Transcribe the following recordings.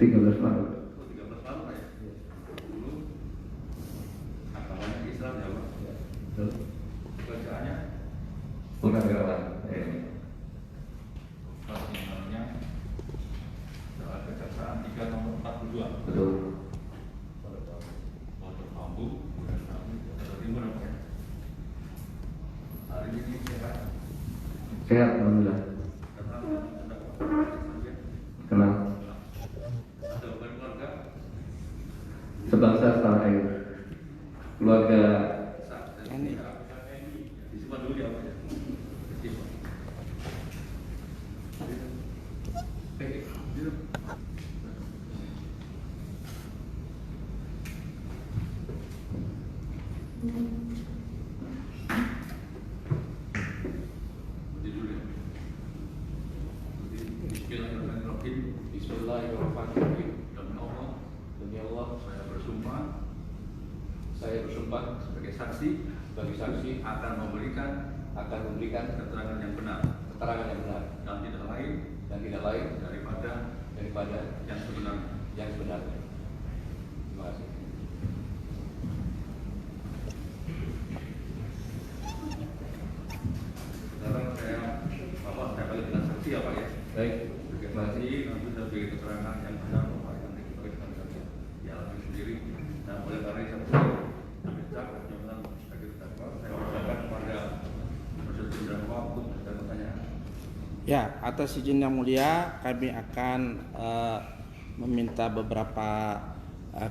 13 Maret. 13 Maret Pak ya? Dulu agamanya Islam ya Pak? Betul. Kerjaannya? Purnawirawan. Personalnya adalah Kejaksaan 3 nomor 42. Betul. Waktu Bambu, Jakarta Timur apa ya? Hari ini sehat. Sehat, alhamdulillah. Kenal. Ada keluarga? Sebangsa setanah air. Keluarga. Disimpan dulu ya Pak ya? Disimpan. Bismillahirrahmanirrahim. Demi Allah, saya bersumpah sebagai saksi akan memberikan keterangan yang benar dan tidak lain daripada yang sebenarnya. Terima kasih. Sekarang saya balik dengan saksi ya Pak ya. Baik. Terima kasih. Nanti saya beri keterangan yang benar Pak, yang diberikan saja dialami sendiri. Dan oleh karena itu saya minta perjalanan sebagai terdakwa saya persilakan kepada proses terdakwa untuk bertanya. Ya, atas izin yang mulia, kami akan meminta beberapa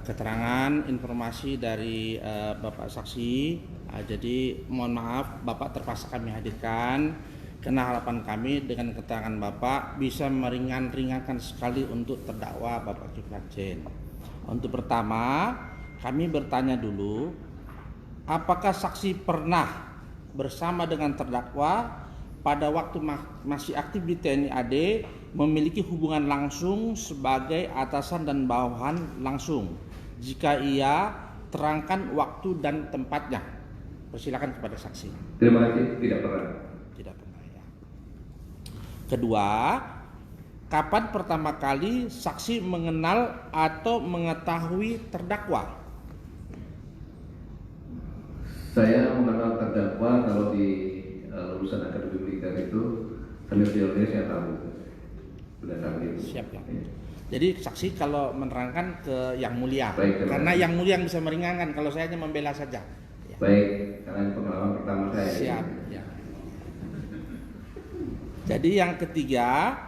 keterangan, informasi dari Bapak Saksi. Jadi mohon maaf, Bapak terpaksa kami hadirkan karena harapan kami dengan keterangan Bapak bisa meringankan sekali untuk terdakwa Bapak Kiflan Zain. Untuk pertama, kami bertanya dulu, apakah saksi pernah bersama dengan terdakwa pada waktu masih aktif di TNI AD memiliki hubungan langsung sebagai atasan dan bawahan langsung? Jika iya, terangkan waktu dan tempatnya. Persilakan kepada saksi. Terima kasih. Tidak pernah. Tidak pernah ya. Kedua, kapan pertama kali saksi mengenal atau mengetahui terdakwa? Saya mengenal terdakwa kalau di lulusan akademi militer itu senior-seniornya saya tahu. Berdasarkan itu. Siap ya. Jadi saksi kalau menerangkan ke yang mulia, Baik, karena yang mulia yang bisa meringankan. Kalau saya hanya membela saja. Ya. Baik, karena ini pengalaman pertama saya. Siap. Ya. Jadi yang ketiga,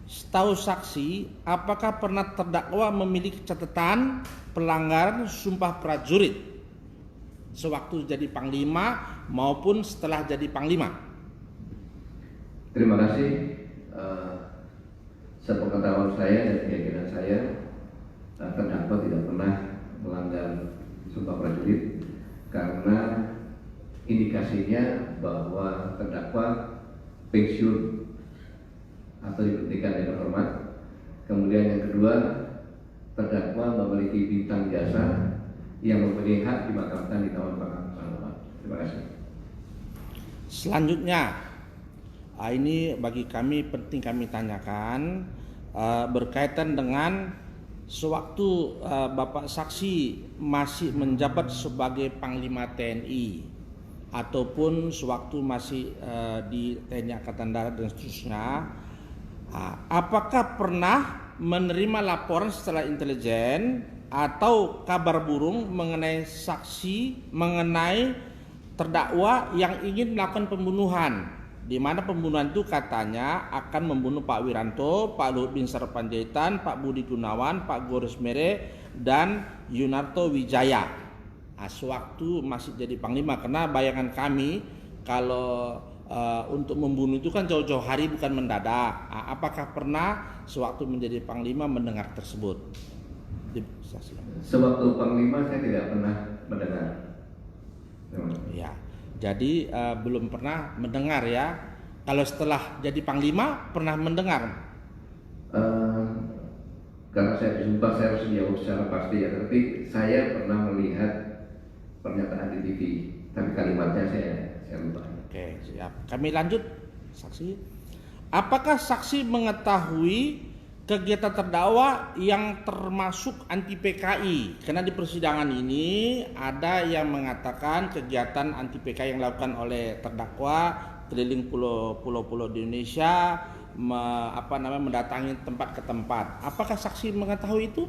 setahu saksi, apakah pernah terdakwa memiliki catatan pelanggaran sumpah prajurit sewaktu jadi panglima maupun setelah jadi panglima? Terima kasih. Sepengetahuan saya dan keyakinan saya, terdakwa tidak pernah melanggar sumpah prajurit karena indikasinya bahwa terdakwa pensiun atau diberhentikan dengan hormat. Kemudian yang kedua, terdakwa memiliki bintang jasa yang mempunyai hak dimakamkan di Taman Makam Pahlawan. Terima kasih. Selanjutnya, ini bagi kami penting kami tanyakan berkaitan dengan sewaktu Bapak Saksi masih menjabat sebagai Panglima TNI ataupun sewaktu masih di TNI Angkatan Darat dan seterusnya, apakah pernah menerima laporan setelah intelijen atau kabar burung mengenai saksi mengenai terdakwa yang ingin melakukan pembunuhan, di mana pembunuhan itu katanya akan membunuh Pak Wiranto, Pak Luhut Bin Sarpanjaitan, Pak Budi Gunawan, Pak Goris Mere, dan Yunarto Wijaya. Sewaktu masih jadi panglima, karena bayangan kami kalau untuk membunuh itu kan jauh-jauh hari, bukan mendadak. Apakah pernah sewaktu menjadi panglima mendengar tersebut? Sewaktu panglima saya tidak pernah mendengar. Ya, jadi belum pernah mendengar ya. Kalau setelah jadi panglima pernah mendengar? Karena saya disumpah saya harus menjawab secara pasti ya. Tapi saya pernah melihat pernyataan di TV, tapi kalimatnya saya lupa. Oke, siap. Kami lanjut, saksi. Apakah saksi mengetahui kegiatan terdakwa yang termasuk anti PKI, karena di persidangan ini ada yang mengatakan kegiatan anti PKI yang dilakukan oleh terdakwa keliling pulau-pulau di Indonesia, mendatangi tempat ke tempat. Apakah saksi mengetahui itu?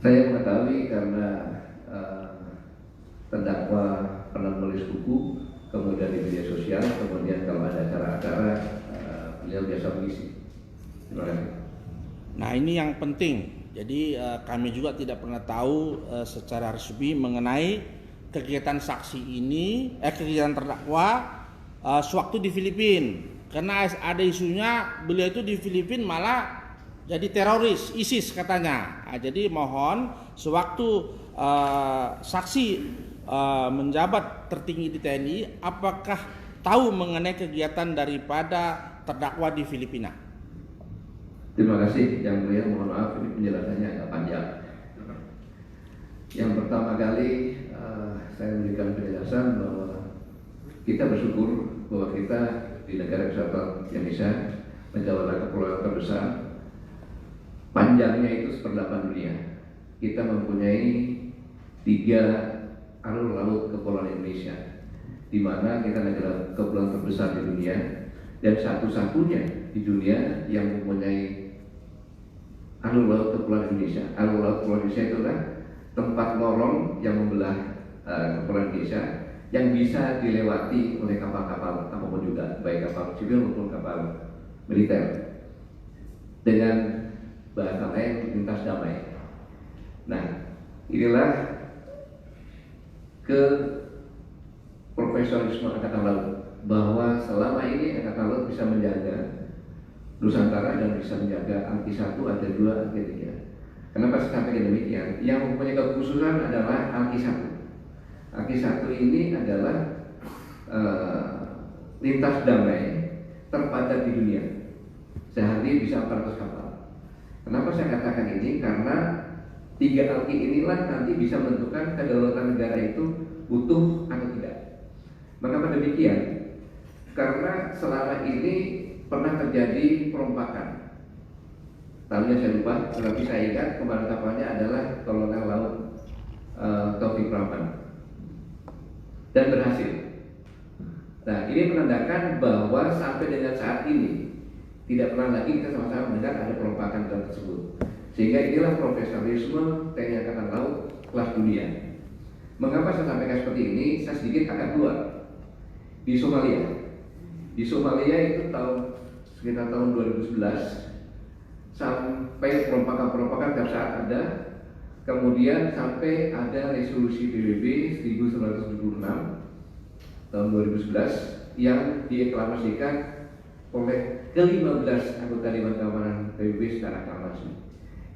Saya mengetahui karena terdakwa pernah menulis buku, kemudian di media sosial, kemudian kalau ada acara-acara beliau biasa mengisi. Terima kasih. Nah, ini yang penting. Jadi kami juga tidak pernah tahu secara resmi mengenai kegiatan saksi ini, kegiatan terdakwa sewaktu di Filipina. Karena ada isunya beliau itu di Filipina malah jadi teroris ISIS katanya. Nah, jadi mohon sewaktu saksi menjabat tertinggi di TNI, apakah tahu mengenai kegiatan daripada terdakwa di Filipina? Terima kasih Yang Mulia, mohon maaf ini penjelasannya agak panjang. Yang pertama kali saya memberikan penjelasan bahwa kita bersyukur bahwa kita di negara kesatuan Indonesia, negara kepulauan terbesar, panjangnya itu 1/8 dunia. Kita mempunyai 3 alur laut kepulauan Indonesia, di mana kita negara kepulauan terbesar di dunia dan satu-satunya di dunia yang mempunyai alur laut kepulauan Indonesia. Alur laut kepulauan Indonesia itu adalah tempat lorong yang membelah kepulauan Indonesia yang bisa dilewati oleh kapal-kapal apapun juga, baik kapal sipil maupun kapal militer, dengan bahasa lain lintas damai. Nah, inilah ke profesionalisme Angkatan Laut, bahwa selama ini Angkatan Laut bisa menjaga Nusantara dan bisa menjaga Angki 1, ada 2, Angki 3. Kenapa saya sampaikan demikian? Yang mempunyai kekhususan adalah Angki 1. Angki 1 ini adalah lintas damai terpadat di dunia. Sehari bisa 400 kapal. Kenapa saya katakan ini? Karena 3 Angki inilah nanti bisa menentukan kedaulatan negara itu utuh atau tidak. Mengapa demikian? Karena selama ini pernah terjadi perompakan. Tahunnya saya lupa, tetapi saya ingat kemarin kapalnya adalah Kolonel Laut Taufik Rahman, dan berhasil. Nah, ini menandakan bahwa sampai dengan saat ini tidak pernah lagi kita sama-sama mendengar ada perompakan dalam tersebut. Sehingga inilah profesionalisme TNI Angkatan Laut kelas dunia. Mengapa saya sampaikan seperti ini? Saya sedikit akan keluar. Di Somalia itu sekitar tahun 2011 sampai perompakan tiap saat ada, kemudian sampai ada resolusi PBB 1976 tahun 2011 yang diaklamasikan oleh ke-15 anggota Dewan Keamanan PBB secara aklamasi,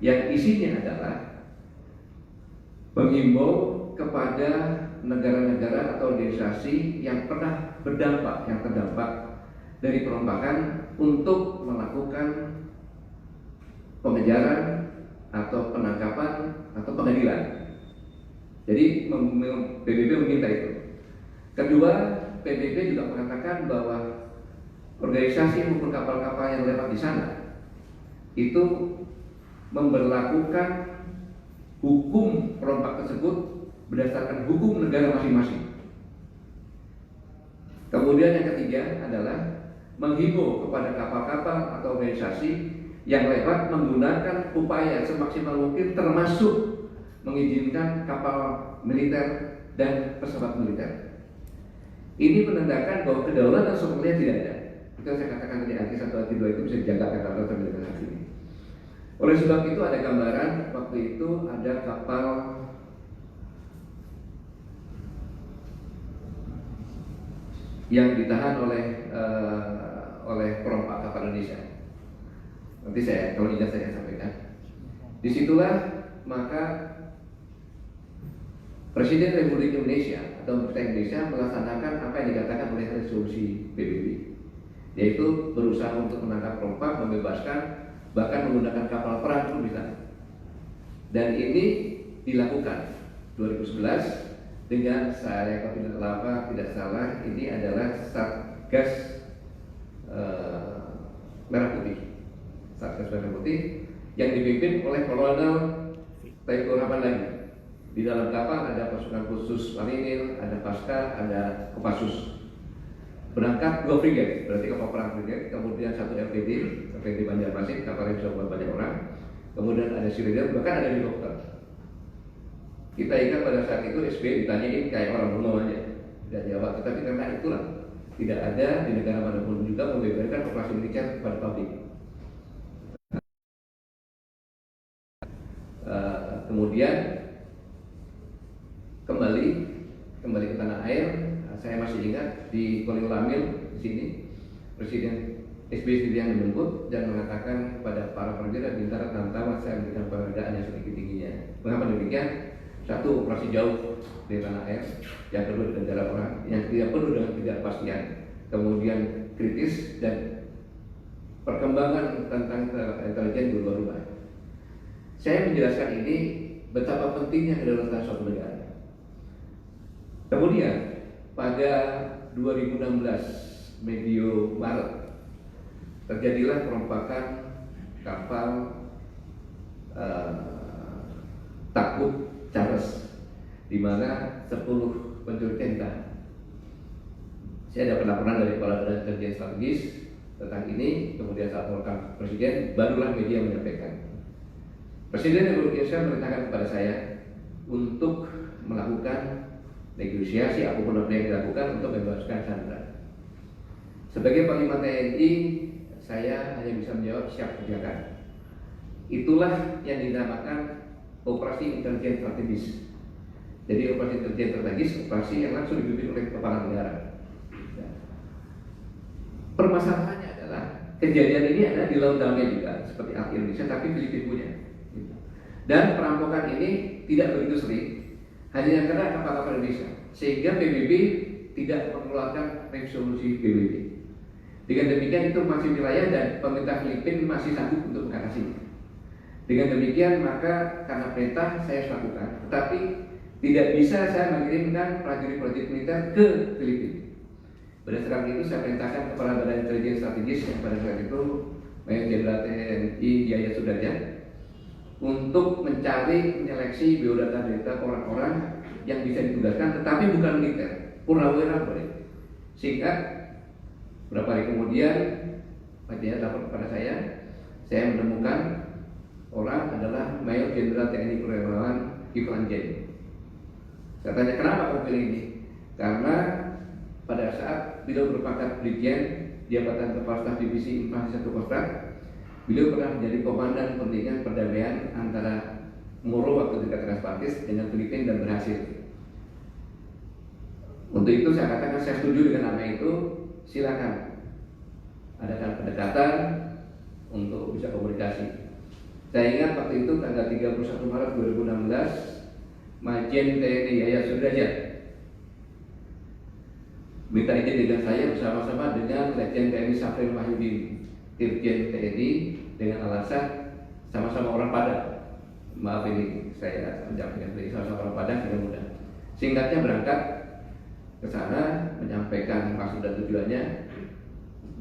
yang isinya adalah menghimbau kepada negara-negara atau organisasi yang pernah terdampak dari perompakan untuk melakukan pengejaran atau penangkapan atau pengadilan. Jadi PBB meminta itu. Kedua, PBB juga mengatakan bahwa organisasi maupun kapal-kapal yang lewat di sana itu memberlakukan hukum perompak tersebut berdasarkan hukum negara masing-masing. Kemudian yang ketiga adalah menghimbau kepada kapal-kapal atau organisasi yang lewat menggunakan upaya semaksimal mungkin, termasuk mengizinkan kapal militer dan pesawat militer. Ini menandakan bahwa kedaulatan Somalia tidak ada. Itu saya katakan tadi, Angki 1, Angki 2 itu bisa dijaga Angkatan Laut sampai dengan saat ini. Oleh sebab itu ada gambaran waktu itu ada kapal yang ditahan oleh perompak kapal Indonesia. Nanti saya kalau izin saya sampaikan. Disitulah maka Presiden Republik Indonesia atau pemerintah Indonesia melaksanakan apa yang dikatakan oleh resolusi PBB, yaitu berusaha untuk menangkap perompak, membebaskan, bahkan menggunakan kapal perang pun bisa. Dan ini dilakukan 2011 dengan saya kalau tidak salah ini adalah Satgas Merah Putih. Satgas Merah Putih yang dipimpin oleh Kolonel Taikur Rahman lagi. Di dalam kapal ada pasukan khusus marinir, ada Pasca, ada Kopassus. Berangkat 2 frigate, berarti kapal perang frigate, kemudian 1 LPD Banjarmasin, kapal yang bisa buat banyak orang, kemudian ada Cruiser, bahkan ada helikopter. Kita ingat pada saat itu SBY ditanyain kayak orang umum aja, tidak jawab. Tetapi karena itulah tidak ada di negara manapun juga membeberkan operasi militer kepada publik. Kemudian kembali ke tanah air. Saya masih ingat di Kolil Lamil di sini Presiden SBY sendiri yang menjemput dan mengatakan kepada para perwira bintara Tamtama saya memberikan penghargaan yang sedikit tingginya. Mengapa demikian? Satu, operasi jauh di tanah air, yang kedua dengan jarak orang, yang tidak penuh dengan ketidakpastian, kemudian kritis dan perkembangan tentang intelijen berubah-ubah. Saya menjelaskan ini betapa pentingnya kedaulatan suatu negara. Kemudian pada 2016 medio Maret terjadilah perompakan kapal takbut Charles, di mana 10 pencuri ditahan. Saya dapat laporan dari Kepala Badan Intelijen Strategis tentang ini, kemudian saat melakukan Presiden, barulah media menyampaikan. Presiden Republik Indonesia memerintahkan kepada saya untuk melakukan negosiasi apapun yang dilakukan untuk membebaskan sandera. Sebagai Panglima TNI, saya hanya bisa menjawab siap kerjakan. Itulah yang dinamakan operasi intelijen strategis. Jadi operasi intelijen strategis, operasi yang langsung dipimpin oleh kepala negara. Permasalahannya adalah kejadian ini ada di laut dalamnya juga, seperti Ark Indonesia, tapi Filipina punya. Dan perampokan ini tidak begitu sering, hanya yang kena kapal-kapal Indonesia, sehingga PBB tidak mengeluarkan resolusi PBB. Dengan demikian itu masih wilayah dan pemerintah Filipina masih sanggup untuk mengatasinya. Dengan demikian maka karena perintah saya lakukan, tetapi tidak bisa saya mengirimkan prajurit-prajurit militer ke Filipina. Berdasarkan itu saya perintahkan Kepala Badan Intelijen Strategis yang pada saat itu Mayor Jenderal TNI Yaya Sudarja untuk menyeleksi biodata-data orang-orang yang bisa ditugaskan, tetapi bukan militer, purnawira boleh. Sehingga beberapa hari kemudian dia lapor kepada saya menemukan orang adalah Mayor Jenderal TNI Purnawirawan Kiflan Zain. Saya tanya kenapa kau pilih ini? Karena pada saat beliau berpangkat Brigjen Jabatan Kepala Staf Divisi Invasi 1 Kostrat, beliau pernah menjadi komandan pentingnya perdamaian antara Moro waktu dekat Transpartis dengan Filipina dan berhasil. Untuk itu saya katakan saya setuju dengan nama itu, silakan adakan pendekatan untuk bisa komunikasi. Saya ingat waktu itu tanggal 31 Maret 2016 Majen TNI Yaya Sudrajat minta izin dengan saya bersama-sama dengan Letjen TNI Safril Mahyudin, Dirjen TNI, dengan alasan sama-sama orang Padang. Maaf ini saya menyampaikan dari sama-sama orang Padang tidak mudah. Singkatnya berangkat ke sana menyampaikan maksud dan tujuannya,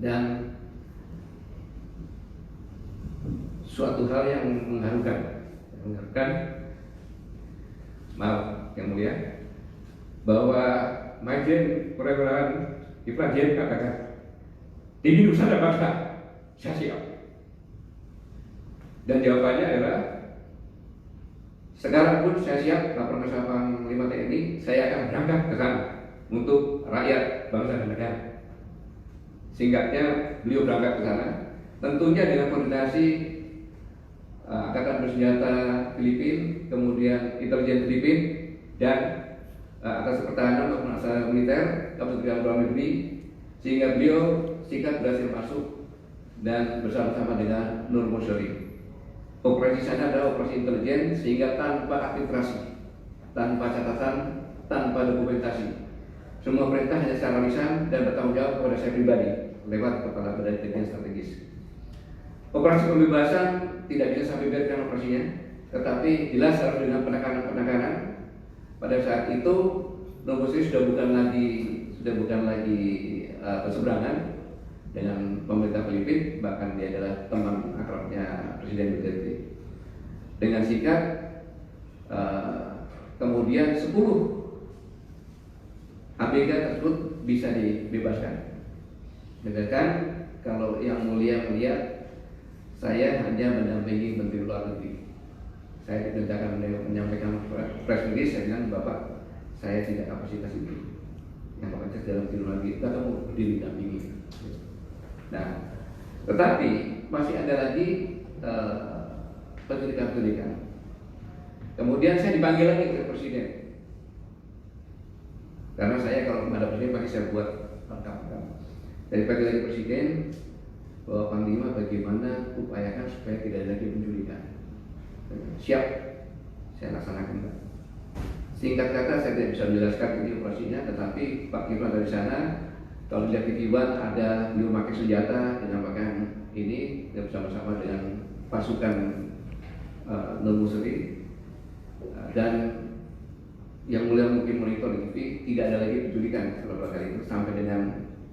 dan suatu hal yang mengharukan, maaf yang mulia, bahwa Majen Purnawirawan Kiflan Zain katakan di Nusantara bangsa saya siap. Dan jawabannya adalah sekarang pun saya siap, lapor ke Panglima TNI, saya akan berangkat ke sana untuk rakyat, bangsa dan negara. Singkatnya beliau berangkat ke sana, tentunya dengan koordinasi Angkatan Bersenjata Filipina, kemudian intelijen Filipina, dan atas pertahanan untuk melaksanakan militer Kementerian Luar Negeri, sehingga beliau singkat berhasil masuk dan bersama-sama dengan Nur Mosyari. Operasi sana adalah operasi intelijen sehingga tanpa administrasi, tanpa catatan, tanpa dokumentasi. Semua perintah hanya secara lisan dan bertanggung jawab kepada saya pribadi lewat Kepala Badan Intelijen Strategis. Operasi pembebasan tidak bisa saya beberkan operasinya, tetapi jelas harus dengan penekanan-penekanan. Pada saat itu Nur Mosyari sudah bukan lagi berseberangan, dengan pemerintah Filipina, bahkan dia adalah teman akrabnya Presiden Duterte. Dengan singkat, kemudian 10 ABK tersebut bisa dibebaskan. Sedangkan kalau yang mulia melihat saya hanya mendampingi Menteri Luar Negeri. Saya diperintahkan menyampaikan press release, saya bilang, Bapak, saya tidak kapasitas itu. Yang kapasitas dalam Menteri Luar Negeri, kita mau berdiri dampingi. Nah, tetapi masih ada lagi penculikan-penculikan. Kemudian saya dipanggil lagi ke Presiden. Karena saya kalau menghadap Presiden pasti saya buat rekam-rekam. Dari pagi lagi Presiden, bahwa Panglima bagaimana upayakan supaya tidak ada lagi penculikan. Siap, saya laksanakan, Pak. Singkat kata saya tidak bisa menjelaskan ini operasinya, tetapi Pak Kiflan dari sana, kalau dilihat di Tiwan ada beliau memakai senjata dinamakan ini, bersama-sama dengan pasukan non-Muslim, dan yang mulia mungkin monitor di TV, tidak ada lagi penculikan beberapa kali itu sampai dengan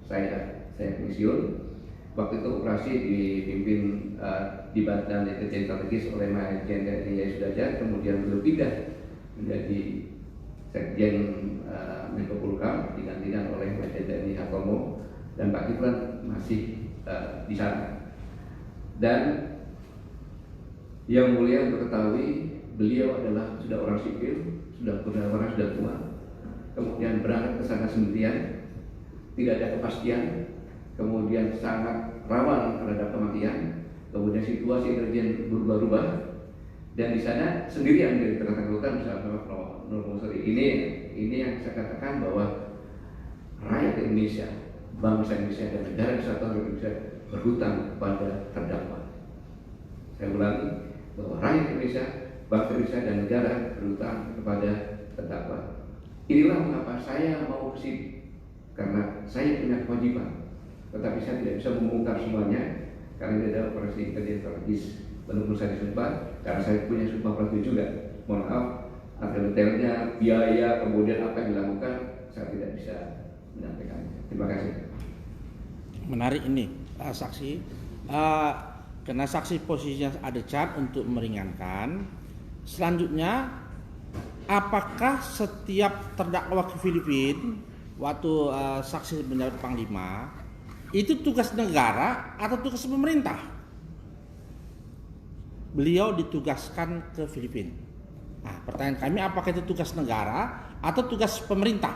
saya pensiun. Waktu itu operasi dipimpin di Badan Intelijen Strategis oleh Majen TNI Yai Sudrajat, kemudian beliau pindah menjadi Sekjen Menko Polhukam digantikan oleh Majen TNI Hartono, dan Pak Kiflan masih di sana. Dan yang mulia untuk ketahui, beliau adalah sudah orang sipil, sudah purnawirawan, sudah tua, kemudian berangkat ke sana sendirian, tidak ada kepastian, kemudian sangat rawan terhadap kematian, kemudian situasi intelijen berubah-ubah, dan di sana sendirian dari tengah-tengah bersama non-Muslim. Ini yang saya katakan bahwa rakyat Indonesia, bangsa Indonesia dan negara kesatuan Republik Indonesia berhutang kepada terdakwa. Saya ulangi, bahwa rakyat Indonesia, bangsa Indonesia dan negara berhutang kepada terdakwa. Inilah mengapa saya mau ke sini, karena saya punya kewajiban. Tetapi saya tidak bisa mengungkap semuanya karena ini adalah operasi intelijen strategis. Walaupun saya disumpah, karena saya punya sumpah prajurit juga. Mohon maaf, ada detailnya, biaya, kemudian apa yang dilakukan, saya tidak bisa menyampaikannya. Terima kasih. Menarik ini, saksi. Karena saksi posisinya ada cat untuk meringankan. Selanjutnya, apakah setiap terdakwa ke Filipina waktu saksi menjadi Panglima itu tugas negara atau tugas pemerintah? Beliau ditugaskan ke Filipina. Nah, pertanyaan kami, apakah itu tugas negara atau tugas pemerintah?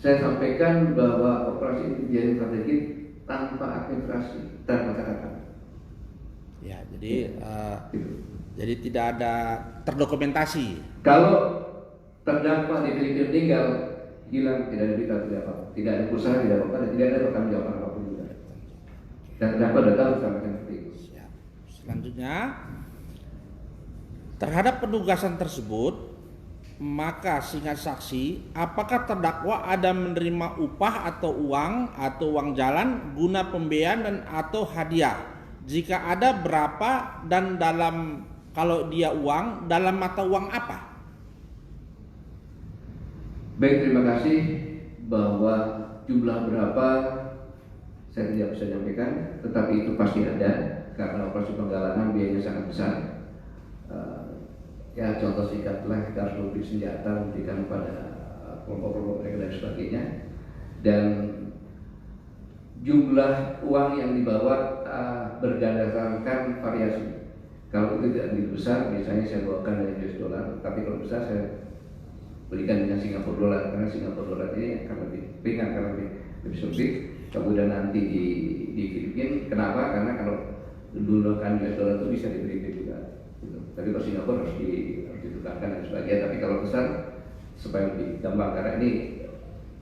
Saya sampaikan bahwa operasi intelijen strategis tanpa administrasi, tanpa catatan. Ya, jadi tidak ada terdokumentasi. Kalau terdakwa di Filipina meninggal, hilang, tidak ada berita, tidak apa, tidak ada usaha, tidak apa, dan tidak ada pertanggungjawaban apapun juga. Dan terdakwa sudah tahu sampaikan seperti itu. Selanjutnya, terhadap penugasan tersebut, maka singkat saksi, apakah terdakwa ada menerima upah atau uang jalan guna pembiayaan dan atau hadiah? Jika ada, berapa, dan dalam, kalau dia uang, dalam mata uang apa? Baik, terima kasih. Bahwa jumlah berapa saya tidak bisa sampaikan, tetapi itu pasti ada karena operasi penggalangan biayanya sangat besar. Ya contoh singkatlah, kita harus memberi senjata, memberikan kepada kelompok-kelompok mereka dan sebagainya. Dan jumlah uang yang dibawa berdasarkan variasi. Kalau itu tidak lebih besar, biasanya saya bawakan dari US dollar. Tapi kalau besar saya berikan dengan Singapura dolar, karena Singapura dolar ini akan lebih ringan, karena lebih sulit. Kemudian nanti di Filipina, kenapa? Karena kalau menggunakan US dollar itu bisa diberi juga. Gitu. Tapi kalau Singapura harus ditukarkan dan sebagainya. Tapi kalau besar, supaya lebih gampang, karena ini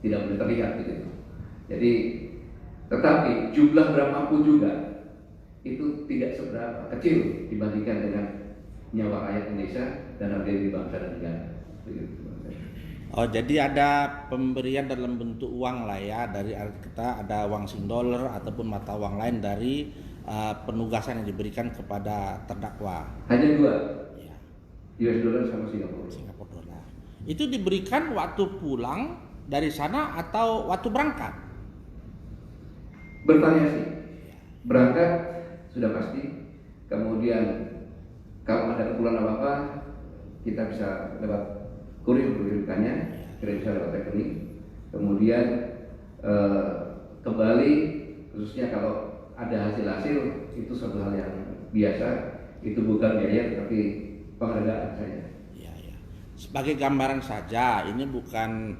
tidak boleh terlihat gitu. Jadi, tetapi jumlah berapapun juga itu tidak seberapa kecil dibandingkan dengan nyawa rakyat Indonesia dan harga diri bangsa dan negara. Oh, jadi ada pemberian dalam bentuk uang lah ya, dari kita ada uang $, ataupun mata uang lain dari penugasan yang diberikan kepada terdakwa. Hanya dua, ya. US dollar sama Singapura dollar. Itu diberikan waktu pulang dari sana atau waktu berangkat? Bervariasi. Berangkat sudah pasti. Kemudian kalau ada keperluan apa-apa, kita bisa lewat kurir rujukannya, kita bisa lewat rekening. Kemudian kembali, khususnya kalau ada hasil-hasil, itu suatu hal yang biasa. Itu bukan biaya, tapi penghargaan saja. Ya, ya. Sebagai gambaran saja, ini bukan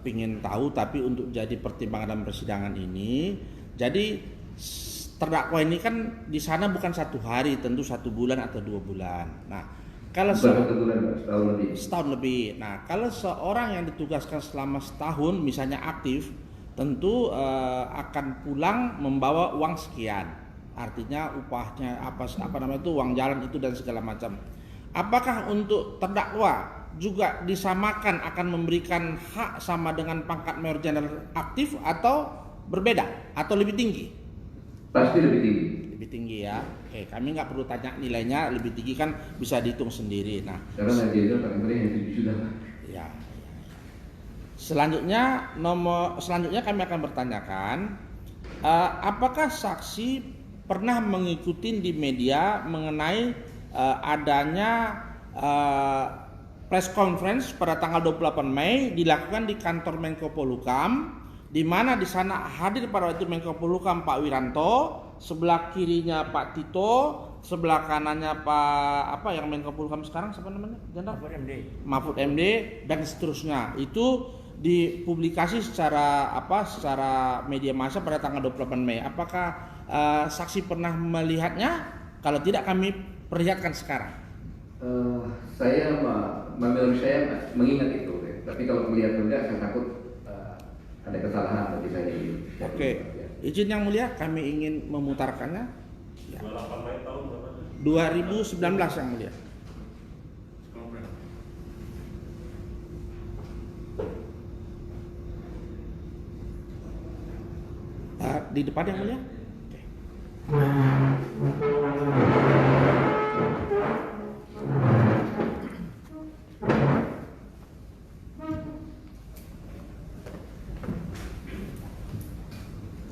ingin tahu, tapi untuk jadi pertimbangan dalam persidangan ini. Jadi terdakwa ini kan di sana bukan 1 hari, tentu 1 bulan atau 2 bulan. Nah, kalau setahun lebih. Nah, kalau seorang yang ditugaskan selama setahun, misalnya aktif, tentu akan pulang membawa uang sekian. Artinya upahnya apa namanya itu, uang jalan itu dan segala macam. Apakah untuk terdakwa juga disamakan akan memberikan hak sama dengan pangkat mayor jenderal aktif atau berbeda atau lebih tinggi? Pasti lebih tinggi. Lebih tinggi ya. Oke, kami nggak perlu tanya nilainya, lebih tinggi kan bisa dihitung sendiri. Nah, karena nanti itu paling yang 7 juta. Ya. Selanjutnya kami akan bertanyakan, apakah saksi pernah mengikuti di media mengenai adanya press conference pada tanggal 28 Mei dilakukan di kantor Menko Polhukam, di mana di sana hadir pada waktu Menko Polhukam Pak Wiranto, sebelah kirinya Pak Tito, sebelah kanannya Pak yang Menko Polhukam sekarang siapa namanya? Mahfud MD dan seterusnya. Itu dipublikasi secara media massa pada tanggal 28 Mei. Apakah saksi pernah melihatnya? Kalau tidak, kami perlihatkan sekarang. Saya mengingat itu, tapi kalau melihat enggak, saya takut ada kesalahan bagi saya. Oke, izin yang mulia, kami ingin memutarkannya. Ya. 28 Mei tahun berapa? 2019 yang mulia. Di depan yang mulia.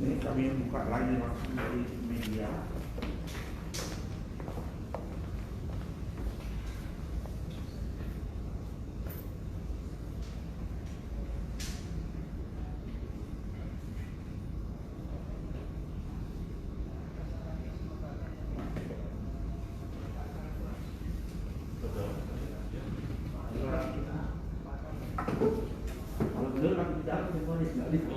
Ini kami buka lagi langsung dari media. Kalau benar kami tidak akan diponis, nggak enggak,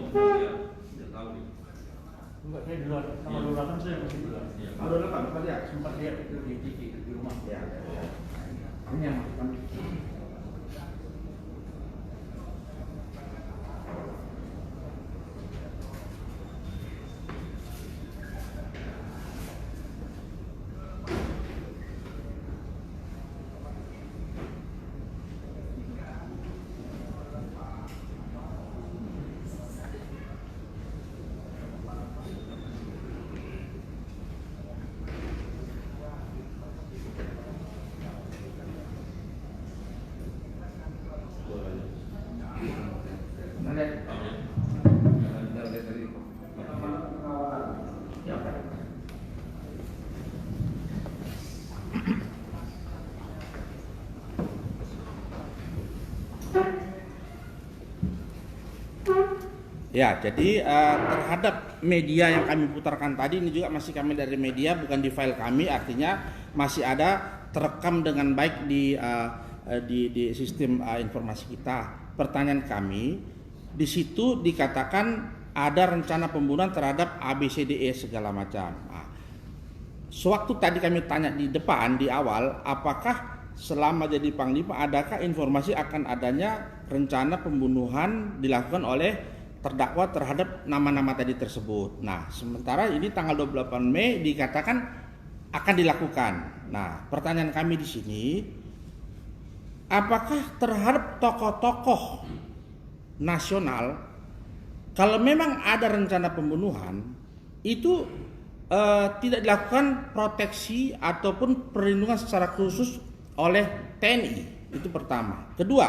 saya di luar, sama luar kan saya masih di luar. Kalau luar kan sempat lihat itu di TV di rumah. Ya. Ini yang kami. Ya, jadi terhadap media yang kami putarkan tadi, ini juga masih kami dari media, bukan di file kami, artinya masih ada terekam dengan baik di sistem informasi kita. Pertanyaan kami, di situ dikatakan ada rencana pembunuhan terhadap ABCDE segala macam. Nah, sewaktu tadi kami tanya di depan, di awal, apakah selama jadi Panglima adakah informasi akan adanya rencana pembunuhan dilakukan oleh terdakwa terhadap nama-nama tadi tersebut. Nah, sementara ini tanggal 28 Mei dikatakan akan dilakukan. Nah, pertanyaan kami di sini, apakah terhadap tokoh-tokoh nasional, kalau memang ada rencana pembunuhan, itu tidak dilakukan proteksi ataupun perlindungan secara khusus oleh TNI? Itu pertama. Kedua,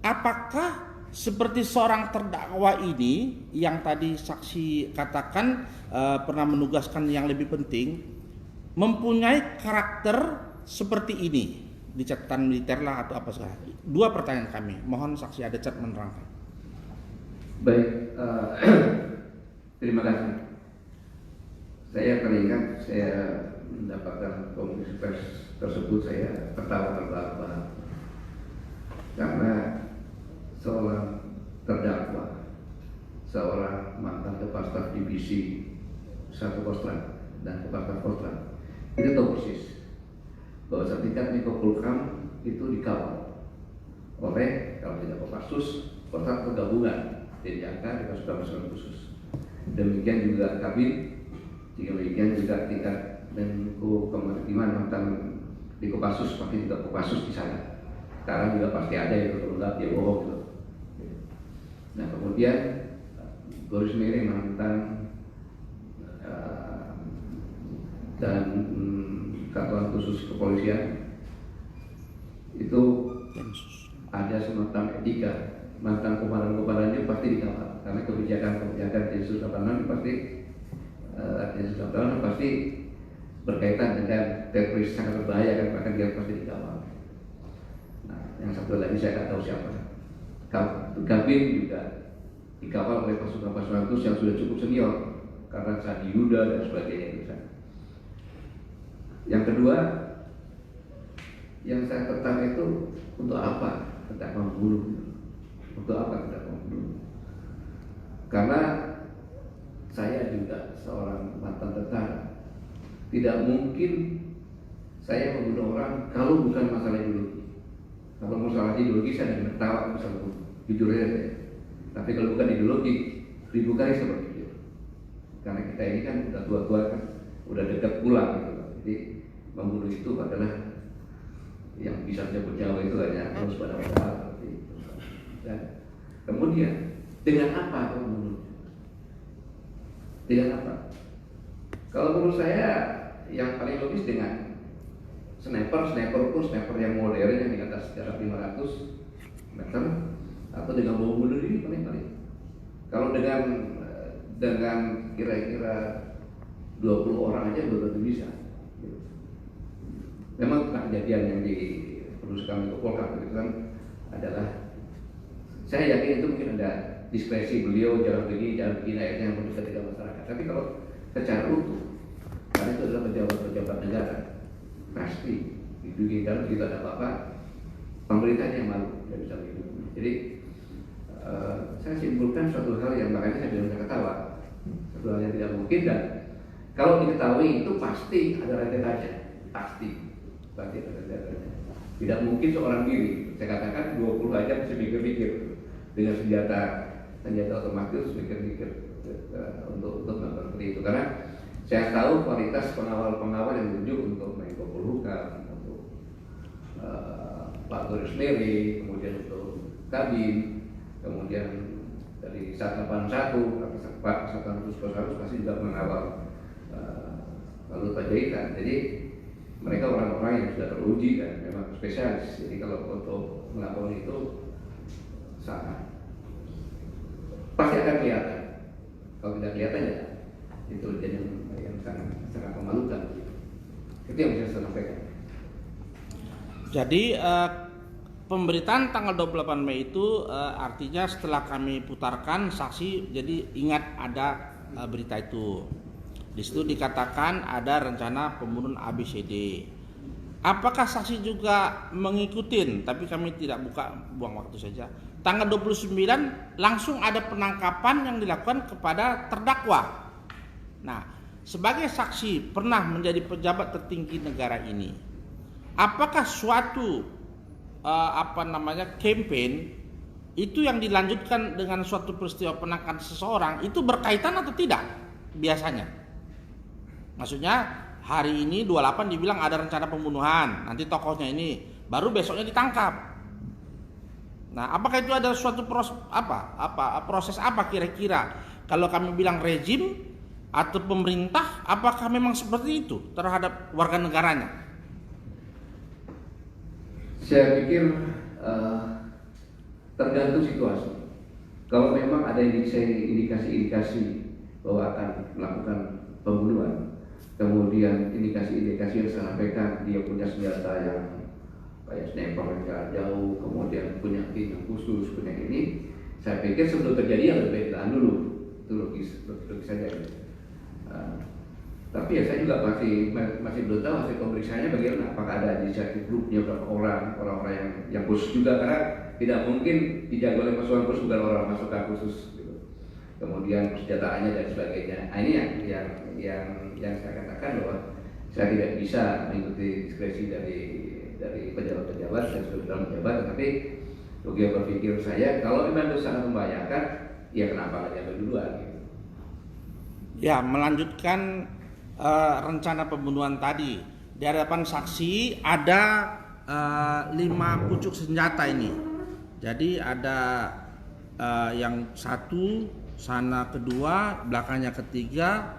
apakah seperti seorang terdakwa ini yang tadi saksi katakan pernah menugaskan yang lebih penting, mempunyai karakter seperti ini di catatan militer lah atau apa segala. Dua pertanyaan kami, mohon saksi Adecap menerangkan. Baik, terima kasih. Saya teringat saya mendapatkan komunikasi pers tersebut, saya tertawa karena seorang terdakwa, seorang mantan kepala staf divisi 1 Kostrat dan kepala staf Kostrat itu tahu persis bahwa setingkat Menko Polhukam itu dikawal oleh, kalau tidak Kopassus, Kostrat atau gabungan DJK di pasukan khusus. Demikian juga Kabin, demikian juga tingkat Menko Kemaritiman mantan di Kopassus, pasti juga Kopassus di sana. Sekarang juga pasti ada yang terungkap dia bohong gitu. Nah kemudian Rosemary mantan dan Satuan Khusus Kepolisian itu ada semacam etika, mantan komandan-komandannya pasti dikawal karena kebijakan Densus 86 pasti Densus 86 pasti berkaitan dengan teroris sangat berbahaya kan, bahkan dia pasti dikawal. Nah yang satu lagi saya nggak tahu siapa. Kabin juga dikawal oleh pasukan-pasukan khusus yang sudah cukup senior karena Sandi Yuda dan sebagainya itu. Yang kedua, yang saya tertarik itu untuk apa terdakwa membunuh? Untuk apa terdakwa membunuh? Karena saya juga seorang mantan tentara, tidak mungkin saya membunuh orang kalau bukan masalah ideologi. Kalau masalah ideologi saya tidak tahu bisa membunuh, jujur aja. Tapi kalau bukan ideologi, 1000 kali saya berpikir. Karena kita ini kan udah tua-tua kan, udah dekat pulang gitu. Jadi membunuh itu adalah yang bisa cabut nyawa itu hanya harus pada modal seperti itu. Dan kemudian dengan apa membunuh? Dengan apa? Kalau menurut saya yang paling logis dengan sniper pun sniper yang modern yang di atas jarak 500 meter atau dengan bom bunuh diri paling. Kalau dengan kira-kira 20 orang aja belum tentu bisa. Memang kejadian yang di perusahaan Menko Polhukam itu kan adalah, saya yakin itu mungkin ada diskresi beliau jalan begini akhirnya yang mendekat dengan masyarakat. Tapi kalau secara utuh, karena itu adalah pejabat negara, pasti di dalam kita ada apa-apa, pemerintahnya yang malu tidak bisa begitu. Jadi saya simpulkan suatu hal yang makanya saya bilang ketawa, suatu hal yang tidak mungkin, dan kalau diketahui itu pasti ada rentetannya, pasti ada rentetannya. Tidak mungkin seorang diri, saya katakan 20 aja bisa mikir-mikir dengan senjata otomatis mikir-mikir untuk melakukan seperti itu. Karena saya tahu kualitas pengawal yang ditunjuk untuk Menko Polhukam, untuk Pak Rosemary, kemudian untuk Kabin, kemudian dari 181 atau Pak Satuan Khusus pasti juga mengawal lalu Panjaitan. Jadi mereka orang-orang yang sudah teruji dan memang spesialis. Jadi kalau untuk melakukan itu sangat pasti akan kelihatan. Kalau tidak kelihatan ya itu jadi yang sangat memalukan. Itu yang bisa saya sampaikan. Jadi pemberitaan tanggal 28 Mei itu artinya setelah kami putarkan saksi, jadi ingat ada berita itu. Di situ dikatakan ada rencana pembunuhan ABCD. Apakah saksi juga mengikuti? Tapi kami tidak buang waktu saja. Tanggal 29 langsung ada penangkapan yang dilakukan kepada terdakwa. Nah, sebagai saksi pernah menjadi pejabat tertinggi negara ini, apakah suatu campaign itu yang dilanjutkan dengan suatu peristiwa penangkapan seseorang itu berkaitan atau tidak biasanya? Maksudnya hari ini 28 dibilang ada rencana pembunuhan, nanti tokohnya ini, baru besoknya ditangkap. Nah, apakah itu ada suatu proses apa kira-kira? Kalau kami bilang rejim atau pemerintah, apakah memang seperti itu terhadap warga negaranya? Saya pikir tergantung situasi. Kalau memang ada indikasi-indikasi bahwa akan melakukan pembunuhan, kemudian indikasi-indikasi yang saya sampaikan, dia punya senjata yang kayak sniper yang jarak jauh, kemudian punya tim yang khusus, punya ini, saya pikir sebelum terjadi yang lebih ditahan dulu, itu logis saja. Tapi ya saya juga masih belum tahu hasil pemeriksaannya bagaimana, apakah ada inisiatif grupnya berapa orang-orang yang khusus juga, karena tidak mungkin dijaga oleh pasukan khusus bukan orang pasukan khusus gitu. Kemudian persenjataannya dan sebagainya. Nah, ini yang saya katakan bahwa saya tidak bisa mengikuti diskresi dari pejabat-pejabat dan seluruh pejabat, tapi logika berpikir saya kalau memang itu sangat membahayakan, ya kenapa nggak diambil duluan gitu. Ya, melanjutkan rencana pembunuhan tadi. Di hadapan saksi ada 5 pucuk senjata ini. Jadi ada yang satu, sana kedua, belakangnya ketiga,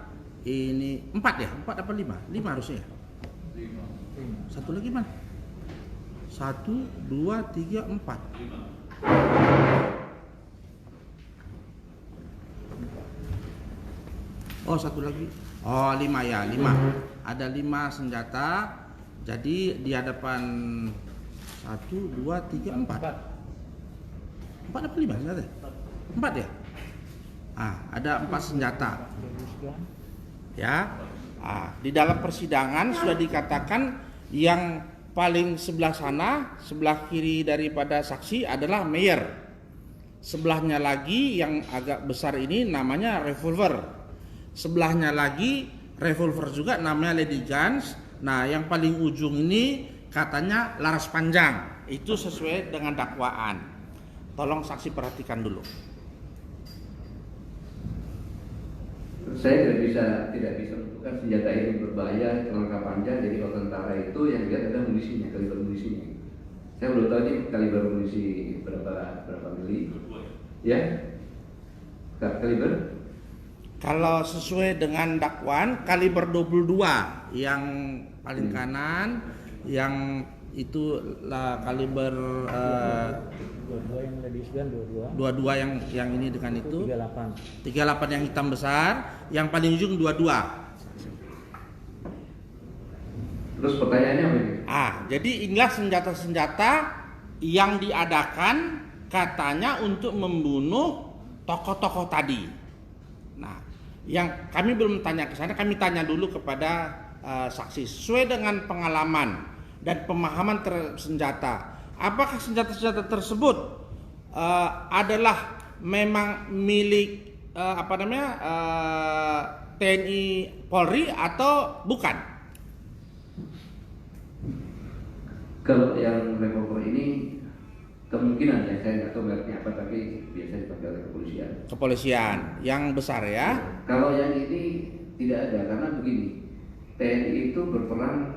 ini 4 ya? 4 apa 5? 5 harusnya ya? 5. Satu lagi mana? 1, 2, 3, 4. 5. Oh, satu lagi. Oh, 5 ya, 5. Ada 5 senjata. Jadi di hadapan 1, 2, 3, 4. 4 apa 5 senjata? 4 ya? Ada 4 senjata. Ya. Di dalam persidangan sudah dikatakan yang paling sebelah sana, sebelah kiri daripada saksi adalah Meyer. Sebelahnya lagi yang agak besar ini namanya revolver. Sebelahnya lagi revolver juga namanya Lady Guns. Nah, yang paling ujung ini katanya laras panjang. Itu sesuai dengan dakwaan. Tolong saksi perhatikan dulu. Saya tidak bisa menentukan senjata ini berbahaya, langkah panjang. Jadi kalau tentara itu yang lihat adalah munisinya, kaliber munisinya. Saya belum tahu ini kaliber munisi berapa mili. Ya, kaliber. Kalau sesuai dengan dakwaan kaliber 22 yang paling kanan, yang itu lah kaliber 22 yang Lady Gun 22 yang ini dengan itu 38 yang hitam besar, yang paling ujung 22. Terus pertanyaannya apa ini? Jadi inilah senjata-senjata yang diadakan katanya untuk membunuh tokoh-tokoh tadi. Nah, yang kami belum tanya ke sana, kami tanya dulu kepada saksi sesuai dengan pengalaman dan pemahaman senjata. Apakah senjata-senjata tersebut adalah memang milik TNI Polri atau bukan? Kalau yang revolver ini kemungkinan ya, saya nggak tahu mereknya apa, tapi biasa dipakai oleh kepolisian. Yang besar ya? Kalau yang ini tidak ada, karena begini, TNI itu berperan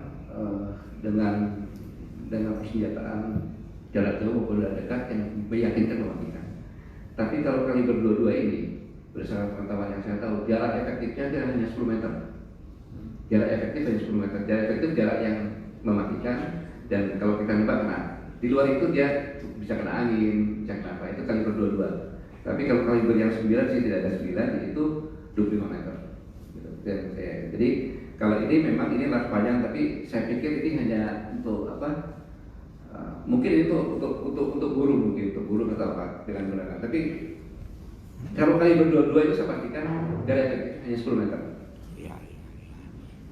dengan persenjataan jarak jauh maupun jarak dekat yang meyakinkan mematikan. Tapi kalau kaliber 22 ini, berdasarkan pengetahuan yang saya tahu, jarak efektifnya dia hanya 10 meter. Jarak efektif hanya 10 meter. Jarak efektif jarak yang mematikan, dan kalau kita nembak kena. Di luar itu dia bisa kena angin, bisa kena apa, itu kaliber 22. Tapi kalau kaliber yang 9 sih tidak ada 9, itu 25 meter. Jadi kalau ini memang ini laras panjang, tapi saya pikir ini hanya untuk apa? Mungkin itu untuk burung, atau apa dengan menggunakan. Tapi kalau kaliber 22 itu saya pastikan jarak efektif hanya 10 meter. Ya.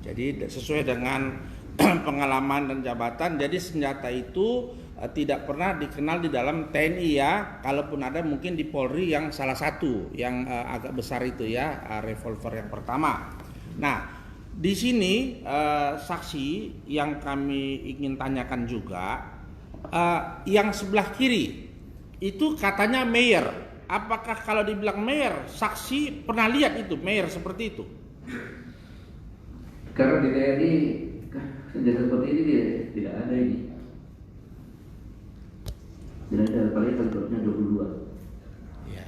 Jadi sesuai dengan pengalaman dan jabatan, jadi senjata itu tidak pernah dikenal di dalam TNI ya. Kalaupun ada mungkin di Polri yang salah satu yang agak besar itu ya, revolver yang pertama. Nah, di sini saksi yang kami ingin tanyakan juga, yang sebelah kiri itu katanya Meyer. Apakah kalau dibilang Meyer, saksi pernah lihat itu Meyer seperti itu? Karena di TNI senjata seperti ini tidak ada ini. Tidak ada, paling kalibernya 22. Ya.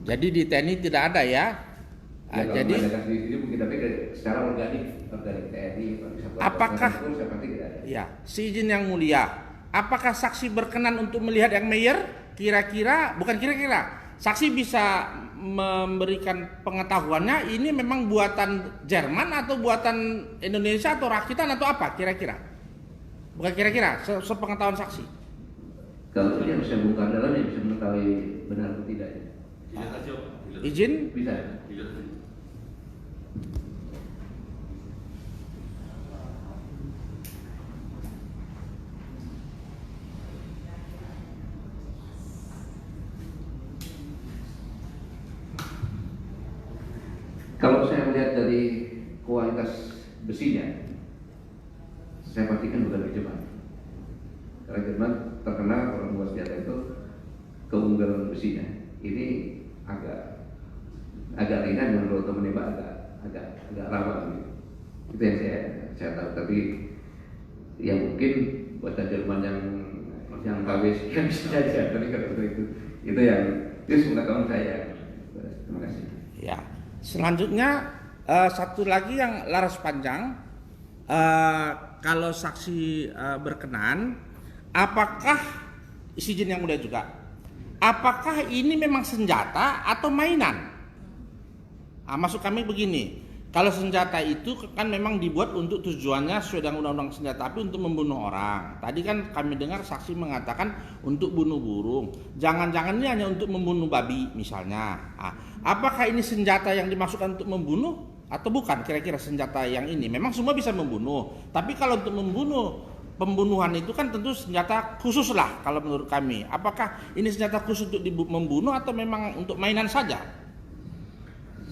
Jadi di TNI tidak ada ya? Jadi di mungkin, tapi secara organik TNI. Apakah ya, si izin yang mulia, apakah saksi berkenan untuk melihat yang Meyer? Kira-kira, bukan kira-kira, saksi bisa memberikan pengetahuannya ini memang buatan Jerman atau buatan Indonesia atau rakitan atau apa kira-kira? Bukan kira-kira, sepengetahuan saksi. Kalau dia bisa bongkar dalam, dia bisa mengetahui benar atau tidak. Dilihat aja, Pak. Dilihat. Izin? Bisa. Dilihat aja. Kalau saya melihat dari kualitas besinya, saya pastikan bukan dari Jerman. Karena Jerman terkenal kalau membuat senjata itu keunggulan besinya. Ini agak ringan menurut untuk menembak agak rawan gitu. Itu yang saya tahu. Tapi yang mungkin buatan Jerman yang KW sekian bisa saja. Tapi kalau itu yang pengetahuan saya. Terima kasih. Ya. Selanjutnya satu lagi yang laras panjang, kalau saksi berkenan, apakah izin yang mulia juga, apakah ini memang senjata atau mainan? Maksud kami begini, kalau senjata itu kan memang dibuat untuk tujuannya sesuai dengan undang-undang senjata api untuk membunuh orang. Tadi kan kami dengar saksi mengatakan untuk bunuh burung. Jangan-jangan ini hanya untuk membunuh babi misalnya. Apakah ini senjata yang dimasukkan untuk membunuh atau bukan? Kira-kira senjata yang ini memang semua bisa membunuh. Tapi kalau untuk membunuh, pembunuhan itu kan tentu senjata khusus lah kalau menurut kami. Apakah ini senjata khusus untuk membunuh atau memang untuk mainan saja?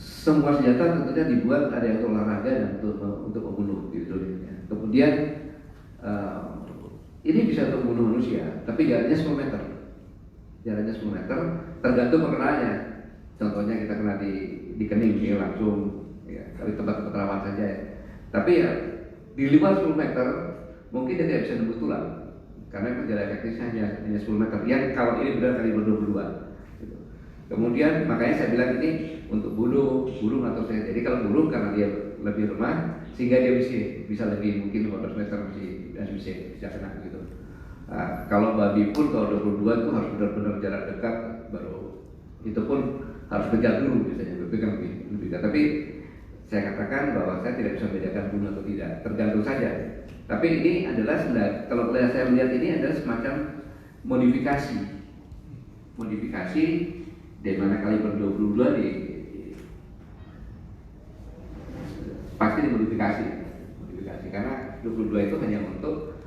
Semua senjata tentunya dibuat ada yang untuk olahraga dan untuk membunuh gitu. Kemudian ini bisa untuk membunuh manusia, tapi jaraknya 10 meter. Jaraknya 10 meter, tergantung perkenaannya. Contohnya kita kena di kening ya, langsung ya, dari tempat-tempat rawan saja ya. Tapi ya di luar 10 meter mungkin dia tidak bisa nembus tulang karena jarak efektifnya hanya 10 meter. Yang kalau ini benar kaliber 22. Gitu. Kemudian makanya saya bilang ini untuk burung atau saya. Jadi kalau burung karena dia lebih lemah sehingga dia bisa lebih mungkin 15 meter masih bisa kena gitu. Kalau babi pun kalau 22 itu harus benar-benar jarak dekat, baru itu pun harus kejar dulu biasanya, berpegang lebih dekat. Tapi saya katakan bahwa saya tidak bisa membedakan bunuh atau tidak, tergantung saja. Tapi ini adalah kalau saya melihat ini adalah semacam modifikasi dari mana kaliber 22 pasti dimodifikasi karena 22 itu hanya untuk